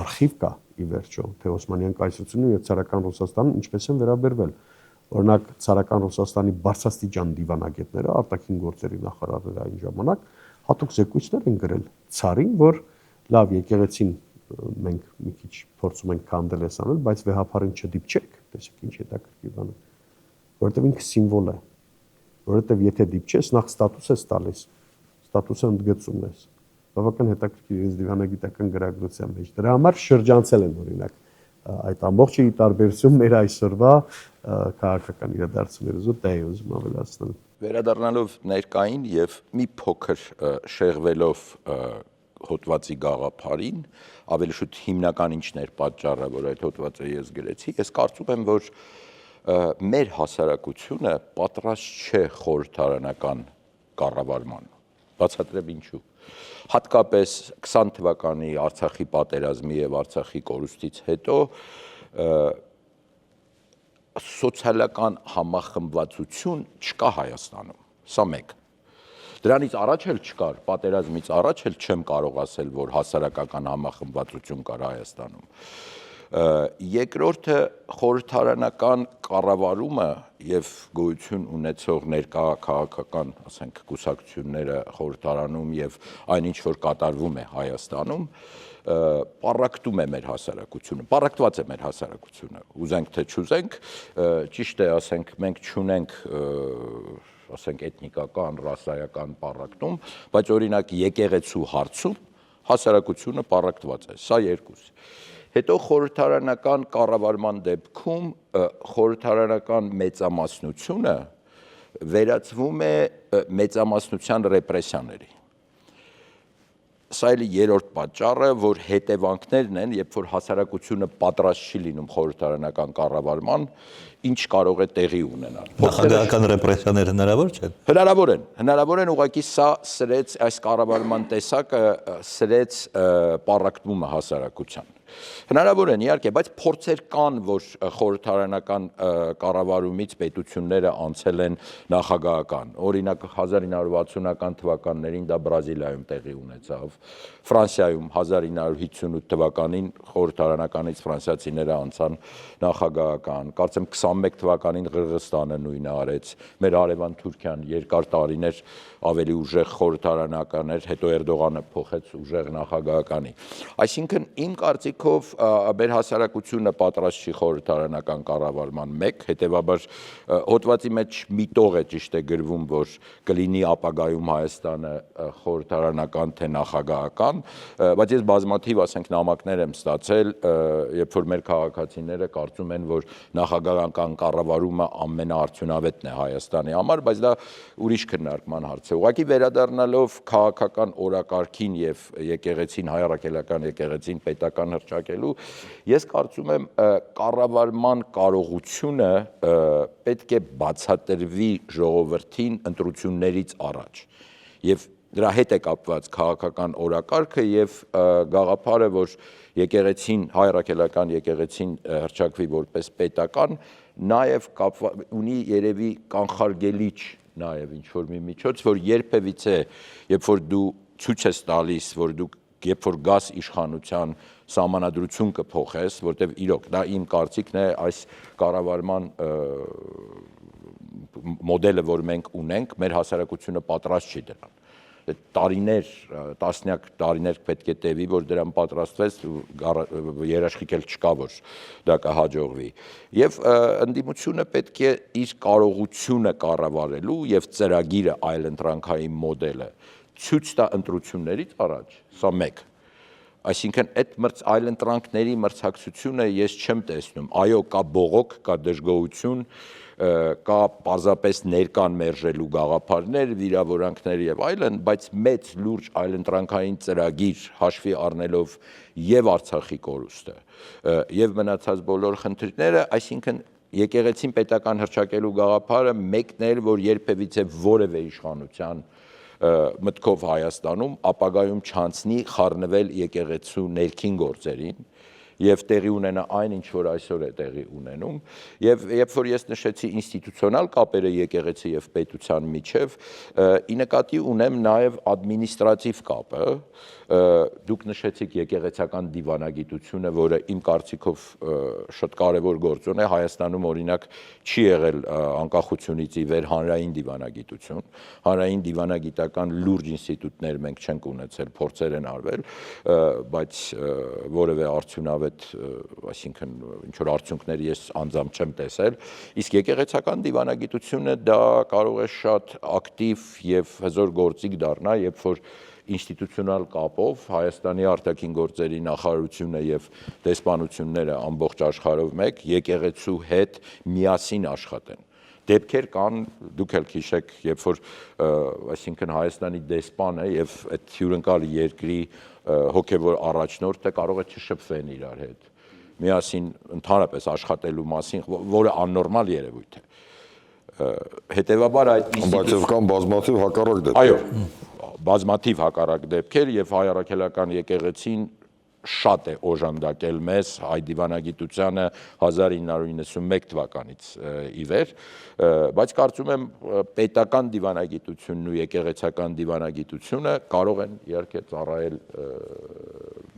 արխիվ կա ի վերջո, թե Օսմանյան կայսրությունն եւ ցարական Ռուսաստանն ինչպես են վերաբերվել։ Օրինակ ցարական Ռուսաստանի բարձրաստիճան դիվանագետները, արտաքին գործերի նախարարները այն ժամանակ հատուկ զեկույցներ են գրել ցարին, որ լավ եկեղեցին մենք մի քիչ փորձում ենք քանդել ես անել, բայց վեհափառին չդիպչեք, տեսեք ինչ հետաքրքիր բան է, որովհետեւ ինքը սիմվոլ է, որովհետեւ եթե դիպչես, նախ ստատուս ես տալիս, ստատուսը ընդգծում ես, բավական հետաքրքիր է դիվանագիտական գրագրության մեջ, դրա համար շրջանցել են օրինակ այդ ամբողջը ի տարբերություն մեր այսօրվա քաղաքական իրադարձությունների զուտ դա է ուզում ավելացնել։ Վերադառնալով ներկային եւ մի փոքր շեղվելով հոդվածի գաղափարին, ավելի շուտ հիմնական ինչն էր պատճառը, որ այդ հոդվածը ես գրեցի, ես կարծում եմ, որ մեր հասարակությունը պատրաստ չէ խորհրդարանական կառավարման, բացատրեմ ինչու։ Հատկապես 20 թվականի Արցախի պատերազմի եւ Արցախի կորուստից հետո սոցիալական համախմբվածություն չկա Հայաստանում, սա մեկ։ Դրանից առաջ էլ չկար, պատերազմից առաջ էլ չեմ կարող ասել, որ հասարակական համախմբվածություն կար Հայաստանում։ Երկրորդը խորհրդարանական կառավարումը եւ գոյություն ունեցող ներկա քաղաքական, ասենք, կուսակցությունները խորհրդարանում եւ այն ինչ որ կատարվում է Հայաստանում, պառակտում է մեր հասարակությունը, պառակտված է մեր հասարակությունը, ուզենք թե չուզենք, ճիշտ է, ասենք, մենք չունենք ասենք էթնիկական, ռասայական պառակտում, բայց օրինակ եկեղեցու հարցում հասարակությունը պառակտված է, սա երկուս։ Հետո խորհրդարանական կառավարման դեպքում խորհրդարանական մեծամասնությունը վերածվում է մեծամասնության ռեպրեսիաների։ Սա էլ երրորդ պատճառը, որ հետևանքներն են, երբ որ հասարակությունը պատրաստ չի լինում խորհրդարանական կառավարման, ինչ կարող է տեղի ունենալ։ Նախագահական ռեպրեսիաներ հնարավոր չեն։ Հնարավոր են, ուղղակի սա սրեց այս կառավարման տեսակը սրեց պառակտումը հասարակության։ Հնարավոր են իհարկե, բայց փորձեր կան, որ խորհրդարանական կառավարումից պետությունները անցել են նախագահական։ Օրինակ 1960-ական թվականներին դա Բրազիլիայում տեղի ունեցավ, Ֆրանսիայում 1958 թվականին խորհրդարանականից ֆրանսիացիները անցան նախագահական, կարծեմ 21 թվականին Ղրղըզստանը նույնը արեց, մեր հարևան Թուրքիան երկար տարիներ ավելի ուժեղ խորհրդարանական էր, հետո Էրդողանը փոխեց ուժեղ նախագահականի։ Այսինքն իմ կարծիքով մեր հասարակությունը պատրաստ չի խորհրդարանական կառավարման մեկ, հետևաբար հոդվածի մեջ միտող է ճիշտ է գրվում, որ կլինի ապագայում Հայաստանը խորհրդարանական թե նախագահական, բայց ես բազմաթիվ ասենք նամակներ եմ ստացել, երբ որ մեր քաղաքացիները կարծում են, որ նախագահական կառավարումը ամենաարդյունավետն է Հայաստանի համար, բայց դա ուրիշ քննարկման հարց է։ Ուղղակի վերադառնալով քաղաքական օրակարգին եւ եկեղեցին, հայ առաքելական եկեղեցին պետական հռչակելու, ես կարծում եմ կառավարման կարողությունը պետք է բացատրվի ժողովրդին ընտրություններից առաջ եւ դրա հետ է կապված քաղաքական օրակարգը եւ գաղափարը, որ եկեղեցին, հայ առաքելական եկեղեցին հռչակվի որպես պետական, նաեւ ունի երևի կանխարգելիչ նաեւ ինչ որ մի միջոց, որ երբևիցե, երբ որ դու ցույց ես տալիս, որ դու երբ որ գաս իշխանության սահմանադրություն կփոխես, որտեվ իրոք դա իմ կարծիքն է, այս կառավարման մոդելը, որ մենք ունենք, մեր հասարակությունը պատրաստ չի դրան։ Տարիներ, տասնյակ տարիներ պետք է տևի, որ դրան պատրաստվեց, երաշխիք էլ չկա, որ դա կհաջողվի։ Եվ ընդդիմությունը պետք է իր կարողությունը կառավարելու եւ ծրագիրը այլընտրանքային մոդելը ցույց տա ընտրություններից առաջ, սա մեկ։ Այսինքն այդ այլընտրանքների մրցակցությունը ես չեմ տեսնում։ Այո, կա բողոք, կա դժգոհություն, կա պարզապես ներկան մերժելու գաղափարներ, վիրավորանքներ եւ այլն, բայց մեծ լուրջ այլընտրանքային ծրագիր հաշվի առնելով եւ Արցախի կորուստը եւ մնացած բոլոր խնդիրները, այսինքն եկեղեցին պետական հռչակելու գաղափարը մեկն էր, որ երբևիցե որևէ իշխանության մտքով Հայաստանում ապագայում չանցնի խառնվել եկեղեցու ներքին գործերին եւ տեղի ունենա այն, ինչ որ այսօր է տեղի ունենում, եւ երբ որ ես նշեցի ինստիտուցիոնալ կապերը եկեղեցի եւ պետության միջև, ի նկատի ունեմ նաեւ ադմինիստրատիվ կապը, դուք նշեցիք եկեղեցական դիվանագիտությունը, որը իմ կարծիքով շատ կարևոր գործոն է, Հայաստանում օրինակ չի եղել անկախությունից ի վեր հանրային դիվանագիտություն, հանրային դիվանագիտական լուրջ ինստիտուտներ մենք չենք ունեցել, փորձեր են արվել, բայց որևէ արդյունավետ, այսինքն ինչ որ արդյունքներ ես անձամբ չեմ տեսել, իսկ եկեղեցական դիվանագիտությունը դա կարող է շատ ակտիվ եւ հզոր գործիք դառնա, երբ որ ինստիտուցիոնալ կապով Հայաստանի արտաքին գործերի նախարարությունը եւ դեսպանությունները ամբողջ աշխարհով մեկ եկեղեցու հետ միասին աշխատեն։ Դեպքեր կան, դուք էլ հիշեք, երբ որ այսինքն Հայաստանի դեսպանը եւ այդ հյուրընկալ երկրի հոգեվոր առաջնորդը կարող է չշփվեն իրար հետ։ Միասին ընդհանրապես աշխատելու մասին, որը աննորմալ երևույթ է։ Հետևաբար այդ բայց կան բազմաթիվ հակառակ դեպքեր։ Այո, բազմաթիվ հակառակ դեպքեր եւ հայ առաքելական եկեղեցին շատ է օժանդակել մեզ հայ դիվանագիտությանը 1991 թվականից ի վեր, բայց կարծում եմ պետական դիվանագիտությունն ու եկեղեցական դիվանագիտությունը կարող են իհարկե ծառայել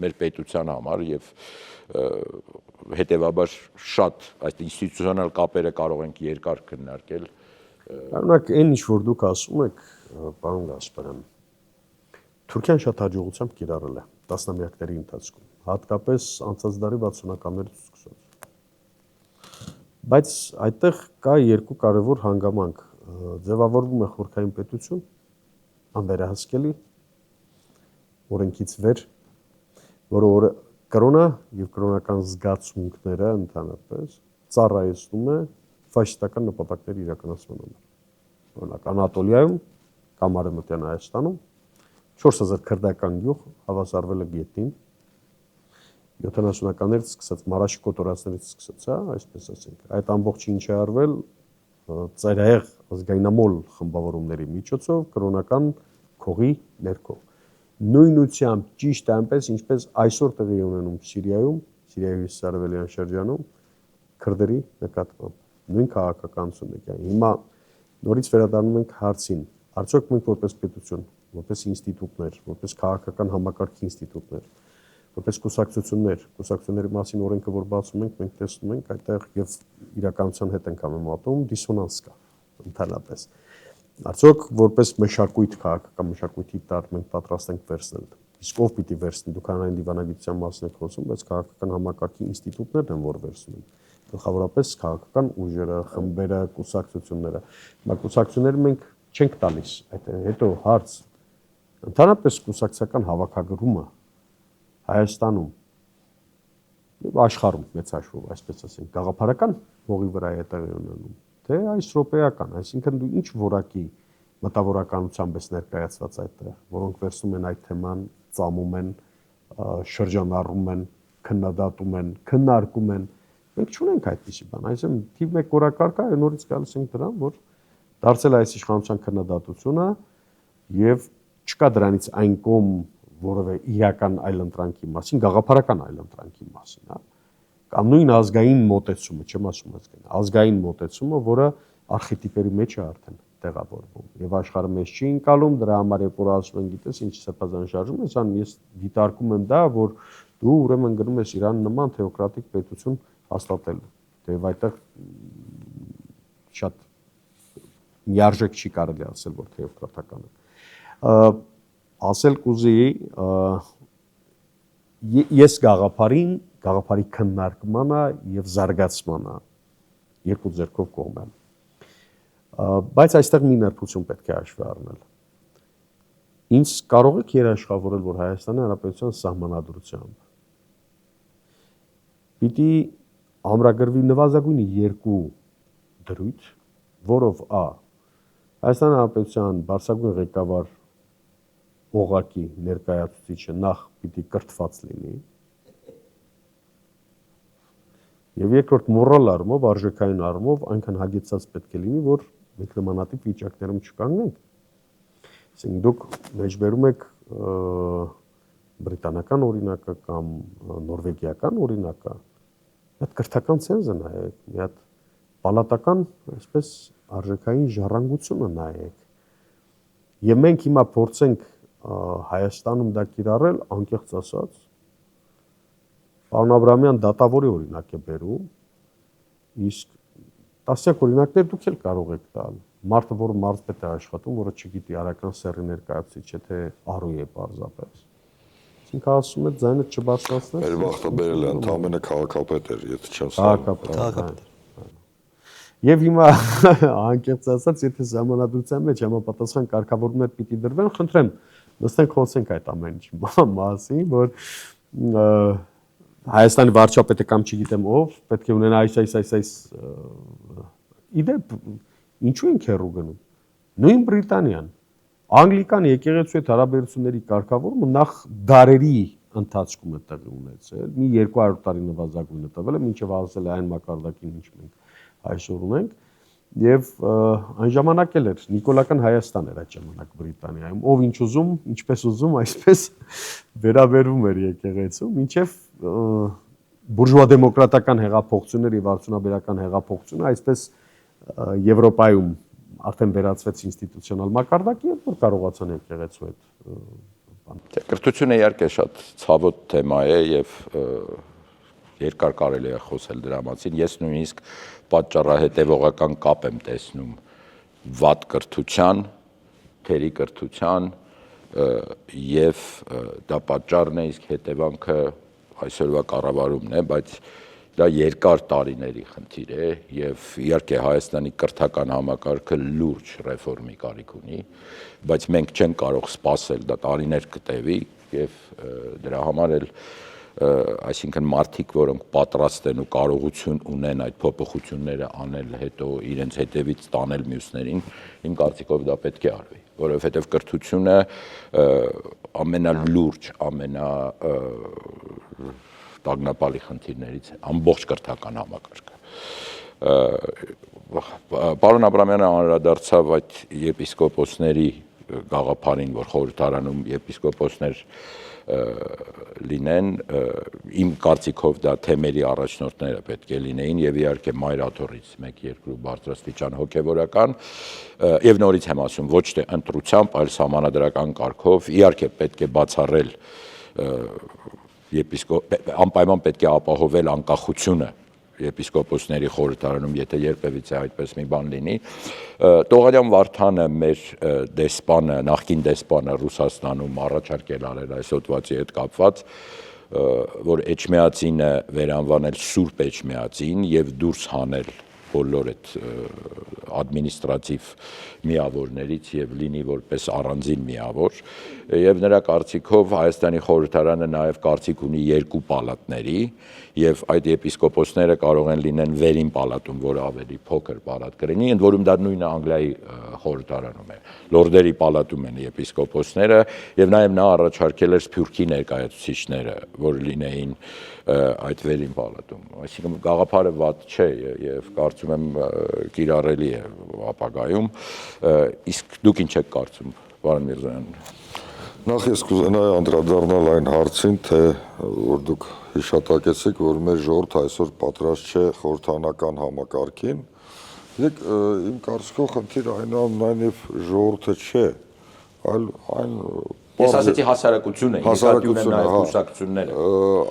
մեր պետության համար եւ հետեւաբար շատ այդ ինստիտուցիոնալ կապերը կարող ենք երկար քննարկել։ Օրինակ այն ինչ որ դուք ասում եք, պարոն Գասպարյան, Թուրքիան շատ հաջողությամբ կիրառել է տասնամյակների ընթացքում, հատկապես անցած դարի 60-ականներից սկսած։ Բայց այդտեղ կա երկու կարևոր հանգամանք, ձևավորվում է խորհրդային պետություն, անվերահսկելի, օրենքից վեր, որը կրոնա եւ կրոնական զգացմունքները ընդհանրապես ծառայեցնում է ֆաշիստական նպատակների իրականացման համար։ Օրինակ Անատոլիայում կամ Արևմտյան Հայաստանում 4000 քրդական գյուղ հավասարվել է գետին 70-ականներից սկսած, Մարաշի կոտորածներից սկսած, հա, այսպես ասենք։ Այդ ամբողջը ինչ է արվել ծայրահեղ ազգայնամոլ խմբավորումների միջոցով կրոնական քողի ներքո։ Նույնությամբ ճիշտ այնպես, ինչպես այսօր տեղի ունենում Սիրիայում, Սիրիայի հյուսիսարևելյան շրջանում քրդերի նկատմամբ նույն քաղաքականությունն է։ Հիմա նորից վերադառնում ենք հարցին. արդյոք մենք որպես պետություն, որպես ինստիտուտներ, որպես քաղաքական համակարգ ինստիտուտներ, որպես կուսակցությունների մասին օրենքը որ բացում ենք, մենք տեսնում ենք այդտեղ եւ իրականության հետ ենք համեմատում դիսոնանս կա ընդհանրապես։ Արդյոք որպես մշակույթ, քաղաքական մշակույթի տար մենք պատրաստ ենք վերցնել։ Իսկ ով պիտի վերցնի, դուք հանրային դիվանագիտության մասին եք խոսում, բայց քաղաքական համակարգի ինստիտուտներն են որ վերցնում են։ Գլխավորապես քաղաքական ուժերը, խմբերը, կուսակցությունները։ Հիմա կուսակցությունները մենք չենք տալիս, հետո հարց ընդհանրապես կուսակցական հավաքագրումը Հայաստանում եւ աշխարհում մեծ հաշվով, այսպես ասենք, գաղափարական հողի վրա է տեղի ունենում, թե այս ռոպեական, այսինքն դու ինչ որակի մտավորականությամբ ես ներկայացված այդտեղ, որոնք վերցնում են այդ թեման, ծամում են, շրջանառում են, քննադատում են, քննարկում են։ Մենք չունենք այդպիսի բան, այսինքն թիվ 1 օրակարգ է, նորից գալիս ենք դրան, որ դարձել է այս իշխանության քննադատությունը եւ չկա դրանից այն կողմ որևէ իրական այլընտրանքի մասին, գաղափարական այլընտրանքի մասին, հա։ Կամ նույն ազգային մոտեցումը, չեմ ասում ազգային մոտեցումը, որը արխետիպերի մեջ է արդեն տեղավորվում եւ աշխարհը մեզ չի ընկալում, դրա համար երբ որ ասում են, գիտես, ինչ սրբազան շարժում ես, ան ես դիտարկում եմ դա, որ դու ուրեմն գնում ես Իրան նման թեոկրատիկ պետություն հաստատելու։ Դե այդտեղ շատ միարժեք չի կարելի ասել, որ թեոկրատական է։ Ասել կուզի ես գաղափարի քննարկմանը եւ զարգացմանը երկու ձեռքով կողմ եմ։ Բայց այստեղ մի նրբություն պետք է հաշվի առնել։ Ինչ կարող եք երաշխավորել, որ Հայաստանի Հանրապետության սահմանադրությամբ պիտի ամրագրվի նվազագույնը 2 դրույթ, որով Հայաստանի Հանրապետության բարձրագույն ղեկավար օղակի ներկայացուցիչը նախ պիտի կրթված լինի եւ երկրորդ մորալ առումով, արժեքային առումով այնքան հագեցած պետք է լինի, որ մենք նմանատիպ վիճակներում չկանգնենք։ Այսինքն դուք մեջբերում եք բրիտանական օրինակը կամ նորվեգիական օրինակը, մի հատ կրթական ցենզը նայեք, մի հատ պալատական, այսպես արժեքային ժառանգությունը նայեք։ Եվ մենք հիմա փորձենք Հայաստանում դա կիրառել, անկեղծ ասած, պարոն Աբրահամյան դատավորի օրինակ է բերում, իսկ տասնյակ օրինակներ դուք էլ կարող եք տալ։ Մարդը, որը մարզպետ է աշխատում, որը չգիտի արական սեռի ներկայացուցիչ է, թե առու է պարզապես։ Այսինքն ասում է ձայնը չբարձրացնես։ Մեր վախտը բերել է ընդամենը քաղաքապետ էր, եթե չեմ սխալվում։ Քաղաքապետ։ Եվ հիմա անկեղծ ասած, եթե ժամանադրության մեջ համապատասխան կարգավորումներ պիտի դրվեն, խնդրեմ, նստենք խոսենք այդ ամեն ինչի մասին, որ Հայաստանի վարչապետը կամ չգիտեմ ով պետք է ունենա այս իդեպ ինչու ենք հեռու գնում։ Նույն Բրիտանիան, Անգլիկան եկեղեցու հետ հարաբերությունների կարգավորումը նախ դարերի ընթացքում է տեղի ունեցել, մի 200 տարի նվազագույնը տվել է, մինչև հասել է այն մակարդակին, ինչ մենք այսօր ունենք, եւ այն ժամանակ էլ էր Նիկոլական Հայաստան էր այդ ժամանակ Բրիտանիայում, ով ինչ ուզում, ինչպես ուզում, այսպես վերաբերվում էր եկեղեցու, մինչև բուրժուա դեմոկրատական հեղափոխությունները եւ արդյունաբերական հեղափոխությունը, այսպես Եվրոպայում արդեն վերածվեց ինստիտուցիոնալ մակարդակի, երբ որ կարողացան եկեղեցու հետ Կրթությունը իհարկե շատ ցավոտ թեմա է եւ երկար կարելի է խոսել դրա մասին։ Ես նույնիսկ պատճառահետևողական կապ եմ տեսնում վատ կրթության, թերի կրթության եւ դա պատճառն է, իսկ հետևանքը այսօրվա կառավարումն է, բայց դա երկար տարիների խնդիր է եւ իհարկե Հայաստանի կրթական համակարգը լուրջ ռեֆորմի կարիք ունի, բայց մենք չենք կարող սպասել դա տարիներ կտևի եւ դրա համար էլ այսինքն մարդիկ, որոնք պատրաստ են ու կարողություն ունեն այդ փոփոխությունները անել, հետո իրենց հետևից տանել մյուսներին, իմ կարծիքով դա պետք է արվի, որովհետեւ կրթությունը ամենալուրջ, տագնապալի խնդիրներից է ամբողջ կրթական համակարգը։ Պարոն Աբրամյանը անդրադարձավ այդ եպիսկոպոսների գաղափարին, որ խորհրդարանում եպիսկոպոսներ լինեն, իմ կարծիքով դա թեմերի առաջնորդները պետք է լինեին եւ իհարկե մայր աթոռից 1-2 բարձրաստիճան հոգեվորական եւ նորից եմ ասում ոչ թե ընտրությամբ, այլ սահմանադրական կարգով իհարկե պետք է բացառել անպայման պետք է ապահովել անկախությունը եպիսկոպոսների խորհրդարանում, եթե երբևիցե այդպես մի բան լինի, Տողարյան Վարդանը մեր դեսպանը, նախկին դեսպանը Ռուսաստանում առաջարկել արել այս հոդվածի հետ կապված, որ Էջմիածինը վերանվանել Սուրբ Էջմիածին եւ դուրս հանել բոլոր այդ ադմինիստրատիվ միավորներից եւ լինի որպես առանձին միավոր եւ նրա կարծիքով Հայաստանի խորհրդարանը նաեւ կարծիք ունի 2 պալատների եւ այդ եպիսկոպոսները կարող են լինեն վերին պալատում, որը ավելի փոքր պալատ կլինի, ընդ որում դա նույնը Անգլիայի խորհրդարանում է։ Լորդերի պալատում են եպիսկոպոսները եւ նաեւ նա առաջարկել էր Սփյուռքի ներկայացուցիչները, որ լինեին այդ վերին պալատում։ Այսինքն գաղափարը վատ չէ եւ կարծում եմ կիրառելի է ապագայում, իսկ դուք ինչ եք կարծում, պարոն Միրզոյան։ Նախ ես կուզենայի անդրադառնալ այն հարցին, թե որ դուք հիշատակեցիք, որ մեր ժողովուրդը այսօր պատրաստ չէ խորհրդանական համակարգին։ Դեք իմ կարծիքով խնդիրը այնուամենայնիվ ժողովուրդը չէ, այլ այն Ես ասացի հասարակությունը, ինքնատիպն նաև կուսակցությունները։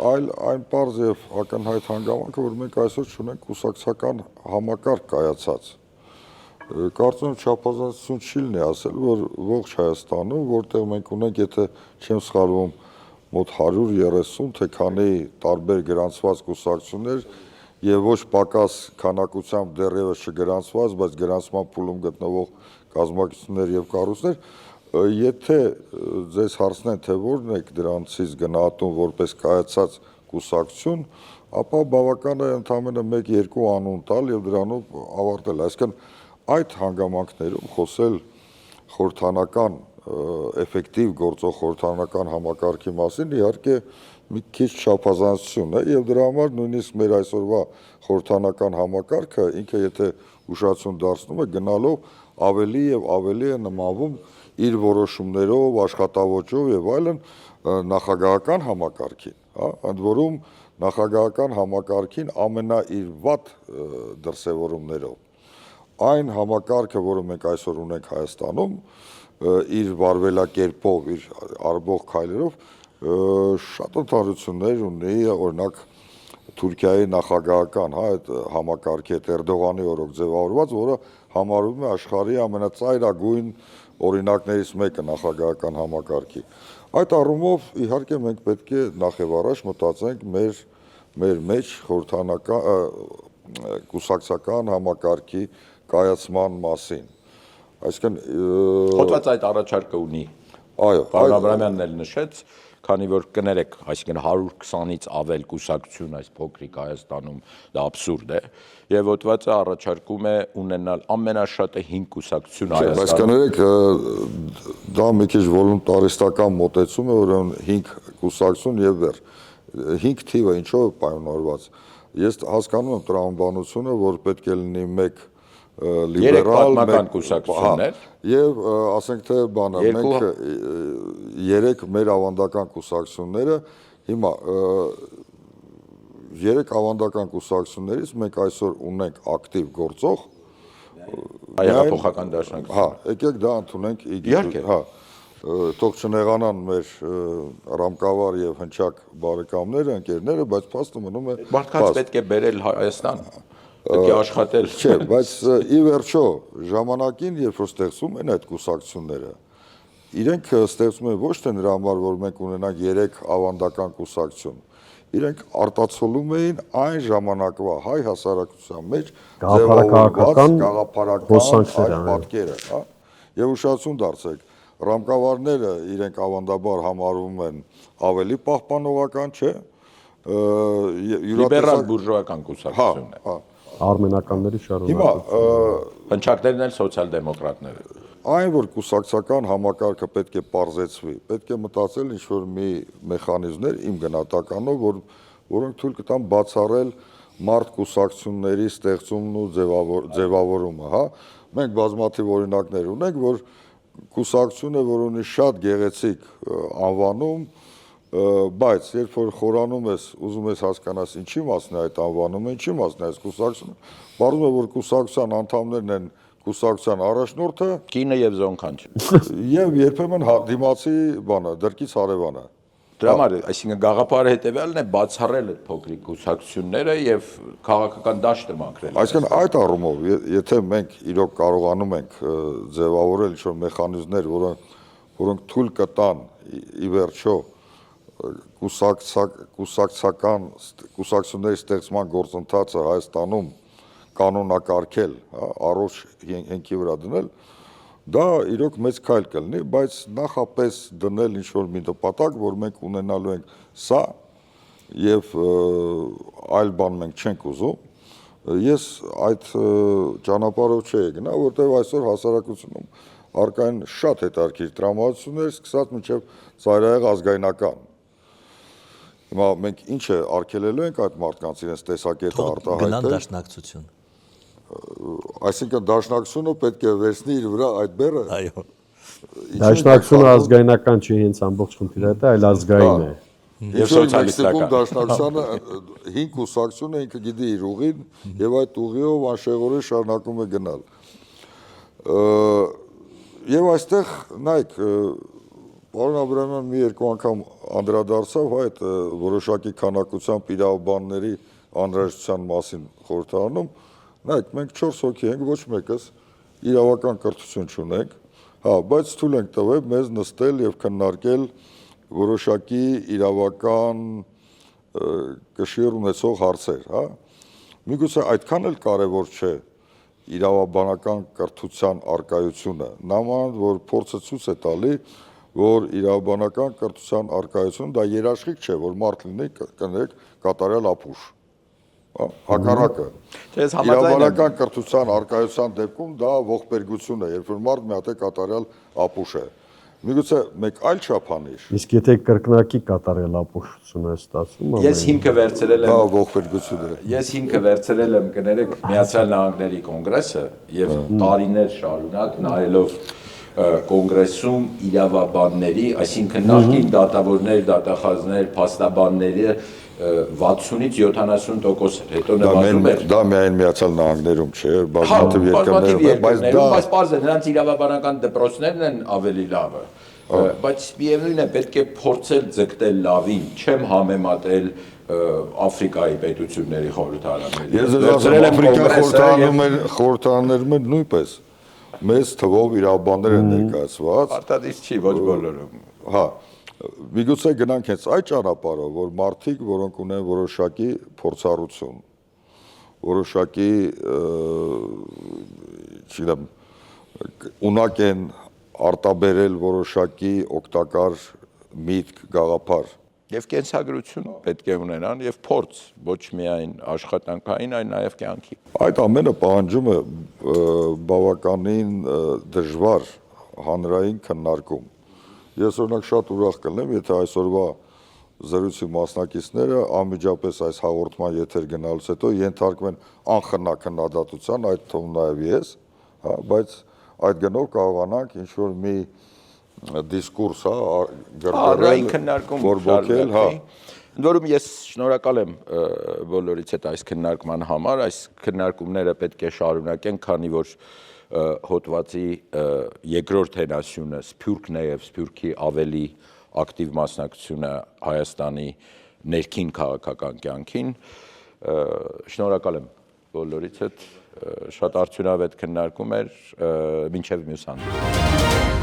Այլ այն պարզ եւ ակնհայտ հանգամանքը, որ մենք այսօր չունենք կուսակցական համակարգ կայացած։ Կարծում եմ չափազանցություն չի լինի ասել, որ ողջ Հայաստանում, որտեղ մենք ունենք, եթե չեմ սխալվում, մոտ 130 թե քանի տարբեր գրանցված կուսակցություններ եւ ոչ պակաս քանակությամբ դեռևս չգրանցված, բայց գրանցման փուլում գտնվող կազմակերպություններ եւ կառույցներ, եթե ձեզ հարցնեն, թե որն եք դրանցից գնահատում որպես կայացած կուսակցություն, ապա բավական է ընդամենը 1-2 անուն տալ եւ դրանով ավարտել։ Այսինքն այդ հանգամանքներում խոսել խորհրդանական էֆեկտիվ գործող խորհրդանական համակարգի մասին իհարկե մի քիչ չափազանցություն է եւ դրա համար նույնիսկ մեր այսօրվա խորհրդանական համակարգը ինքը եթե ուշադրություն դարձնում է գնալով ավելի եւ ավելի է նմանվում իր որոշումներով, աշխատավոճով եւ այլն նախագահական համակարգին, հա, ընդ որում նախագահական համակարգին ամենաիր վատ դրսևորումներով այն համակարգը, որը մենք այսօր ունենք Հայաստանում, իր վարվելակերպով, իր արբող քայլերով շատ ընդհանրություններ ունի, օրինակ Թուրքիայի նախագահական, հա, այդ համակարգի հետ Էրդողանի օրոք ձևավորված, որը համարվում է աշխարհի ամենածայրագույն օրինակներից մեկը նախագահական համակարգի։ Այդ առումով իհարկե մենք պետք է նախ եւ առաջ մտածենք մեր մեջ խորհրդանական կուսակցական համակարգի կայացման մասին։ Այսինքն հոդված այդ առաջարկը ունի։ Այո, Պարոն Աբրամյանն էլ նշեց, քանի որ կներեք, այսինքն 120-ից ավել կուսակցություն այս փոքրիկ Հայաստանում դա աբսուրդ է, եւ հոդվածը առաջարկում է ունենալ ամենաշատը 5 կուսակցություն Հայաստանում։ Բայց կներեք, դա մի քիչ վոլունտարիստական մոտեցում է, ուրեմն 5 կուսակցություն եւ վեր։ 5 թիվը ինչով է պայմանավորված։ Ես հասկանում եմ տրամաբանությունը, որ պետք է լինի 1 լիբերալ, 3 կուսակցություններ եւ ասենք թե բանը մենք 3 մեր ավանդական կուսակցությունները հիմա 3 ավանդական կուսակցություններից մենք այսօր ունենք ակտիվ գործող հայահեղափոխական դաշնակցություն։ Հա, եկեք դա ընդունենք Իհարկե։ Հա, թող չնեղանան մեր ռամկավար եւ հնչակ բարեկամները, ընկերները, բայց փաստը մնում է Մարդկանց պետք է բերել Հայաստան, պետք է աշխատել։ Չէ, բայց ի վերջո ժամանակին, երբ որ ստեղծում են այդ կուսակցությունները, իրենք ստեղծում են ոչ թե նրա համար, որ մենք ունենանք 3 ավանդական կուսակցություն, իրենք արտացոլում էին այն ժամանակվա հայ հասարակության մեջ գաղափարական գաղափարական այդ պատկերը, հա։ Եվ ուշադրություն դարձեք, ռամկավարները իրենք ավանդաբար համարվում են ավելի պահպանողական, չէ։ Լիբերալ բուրժուական կուսակցություն է։ Հա։ Արմենականների Հիմա շարունակություն։ Հնչակներն էլ սոցիալ-դեմոկրատները։ այն որ կուսակցական համակարգը պետք է պարզեցվի, պետք է մտածել ինչ որ մի մեխանիզմներ իմ գնահատականով, որ որոնք թույլ կտան բացառել մարդ կուսակցությունների ստեղծումն ու ձևավորումը, հա։ Մենք բազմաթիվ օրինակներ ունենք, որ կուսակցությունը, որ ունի շատ գեղեցիկ անվանում, բայց երբ որ խորանում ես, ուզում ես հասկանաս ինչի մասն է այդ անվանումը, ինչի մասն է այս կուսակցությունը, բարձում է, որ կուսակցության անդամներն են կուսակցության առաջնորդը, կինը եւ զոնքանչ։ եւ երբեմն դիմացի բանը, դրկից հարևանը։ Դրա համար, այսինքն գաղափարը հետեւյալն է բացառել այդ փոքրիկ կուսակցությունները եւ քաղաքական դաշտը մաքրել։ Այսինքն այդ առումով, եթե մենք իրոք կարողանում ենք ձևավորել ինչ-որ մեխանիզմներ, որոնք թույլ կտան ի վերջո կուսակցությունների ստեղծման գործընթացը Հայաստանում կանոնակարգել, առողջ հենքի վրա դնել, դա իրոք մեծ քայլ կլինի, բայց նախապես դնել ինչ-որ մի նպատակ, որ մենք ունենալու ենք սա եւ այլ բան մենք չենք ուզում։ Ես այդ ճանապարհով չէի գնա, որտեղ այսօր հասարակությունում առկա են շատ հետաքրքիր տրամադրություններ, սկսած մինչև ծայրահեղ ազգայնական։ Հիմա մենք ինչ է արգելելու ենք այդ մարդկանց իրենց տեսակետը արտահայտել։ Գնան դաշնակցություն։ Այսինքն դաշնակցությունը պետք է վերցնի իր վրա այդ բեռը։ Այո։ Դաշնակցությունը ազգայնական չի հենց ամբողջ խնդիրը, այլ ազգային է։ Եվ սոցիալիստական դաշնակցությունը 5 կուսակցություն է, ինքը գիտի իր ուղին եւ այդ ուղիով անշեղորեն շարունակում է գնալ։ Եվ այստեղ նայեք, պարոն Աբրահամյան մի երկու անգամ անդրադարձավ այդ որոշակի քանակությամբ իրավաբանների անհրաժեշտության մասին խորհրդարանում, նայեք, մենք 4 հոգի ենք, ոչ մեկս իրավական կրթություն չունենք, հա, բայց թույլ ենք տվել մեզ նստել եւ քննարկել որոշակի իրավական կշիռ ունեցող հարցեր, հա։ Միգուցե այդքան էլ կարևոր չէ իրավաբանական կրթության արկայությունը, նամանավանդ որ փորձը ցույց է տալի, որ իրավաբանական կրթության արկայությունը դա երաշխիք չէ, որ մարդ լինի կներեք կատարյալ ապուշ, հակառակը։ Իրավաբանական կրթության արկայության դեպքում դա ողբերգություն է, երբ որ մարդ մի հատ է կատարյալ ապուշ է։ Միգուցե մեկ այլ չափանիշ։ Իսկ եթե կրկնակի կատարյալ ապուշություն է ստացվում, Ես հիմքը վերցրել եմ։ Դա ողբերգություն է։ Ես հիմքը վերցրել եմ կներեք Միացյալ Նահանգների կոնգրեսը եւ տարիներ շարունակ նայելով կոնգրեսում իրավաբանների, այսինքն նախկին դատավորներ, դատախազներ, փաստաբանների 60-ից 70% հետո նվազում էր։ Դա միայն Միացյալ Նահանգներում չէ, բազմաթիվ երկրներում, բայց պարզ է, նրանց իրավաբանական դպրոցներն են ավելի լավը։ Բայց միևնույն է, պետք է փորձել ձգտել լավին, չեմ համեմատել Աֆրիկայի պետությունների խորհրդարանների։ Ես ասել եմ Աֆրիկայի խորհրդարաններում են նույնպես մեծ թվով իրավաբաններ են ներկայացված։ Արտադիր չի, ոչ բոլորում։ Հա, միգուցե գնանք հենց այդ ճանապարհով, որ մարդիկ, որոնք ունեն որոշակի փորձառություն, որոշակի, չգիտեմ, ունակ են արտաբերել որոշակի օգտակար միտք, գաղափար։ Եվ կենսագրություն պետք է ունենան եւ փորձ, ոչ միայն աշխատանքային, այլ նաեւ կյանքի։ Այդ ամենը պահանջում է բավականին դժվար հանրային քննարկում։ Ես օրինակ շատ ուրախ կլինեմ, եթե այսօրվա զրույցի մասնակիցները անմիջապես այս հաղորդման եթեր գնալուց հետո ենթարկվեն անխնա քննադատության, այդ թվում նաեւ ես, հա, բայց այդ գնով կարողանանք ինչ որ մի դիսկուրս, հա, գրել, բորբոքել, հա։ Ընդ որում ես շնորհակալ եմ բոլորից հետ այս քննարկման համար, այս քննարկումները պետք է շարունակեն, քանի որ հոդվածի երկրորդ հենասյունը Սփյուռքն է եւ Սփյուռքի ավելի ակտիվ մասնակցությունը Հայաստանի ներքին քաղաքական կյանքին, շնորհակալ եմ բոլորից հետ, շատ արդյունավետ քննարկում էր, մինչև մյուս հանդիպում։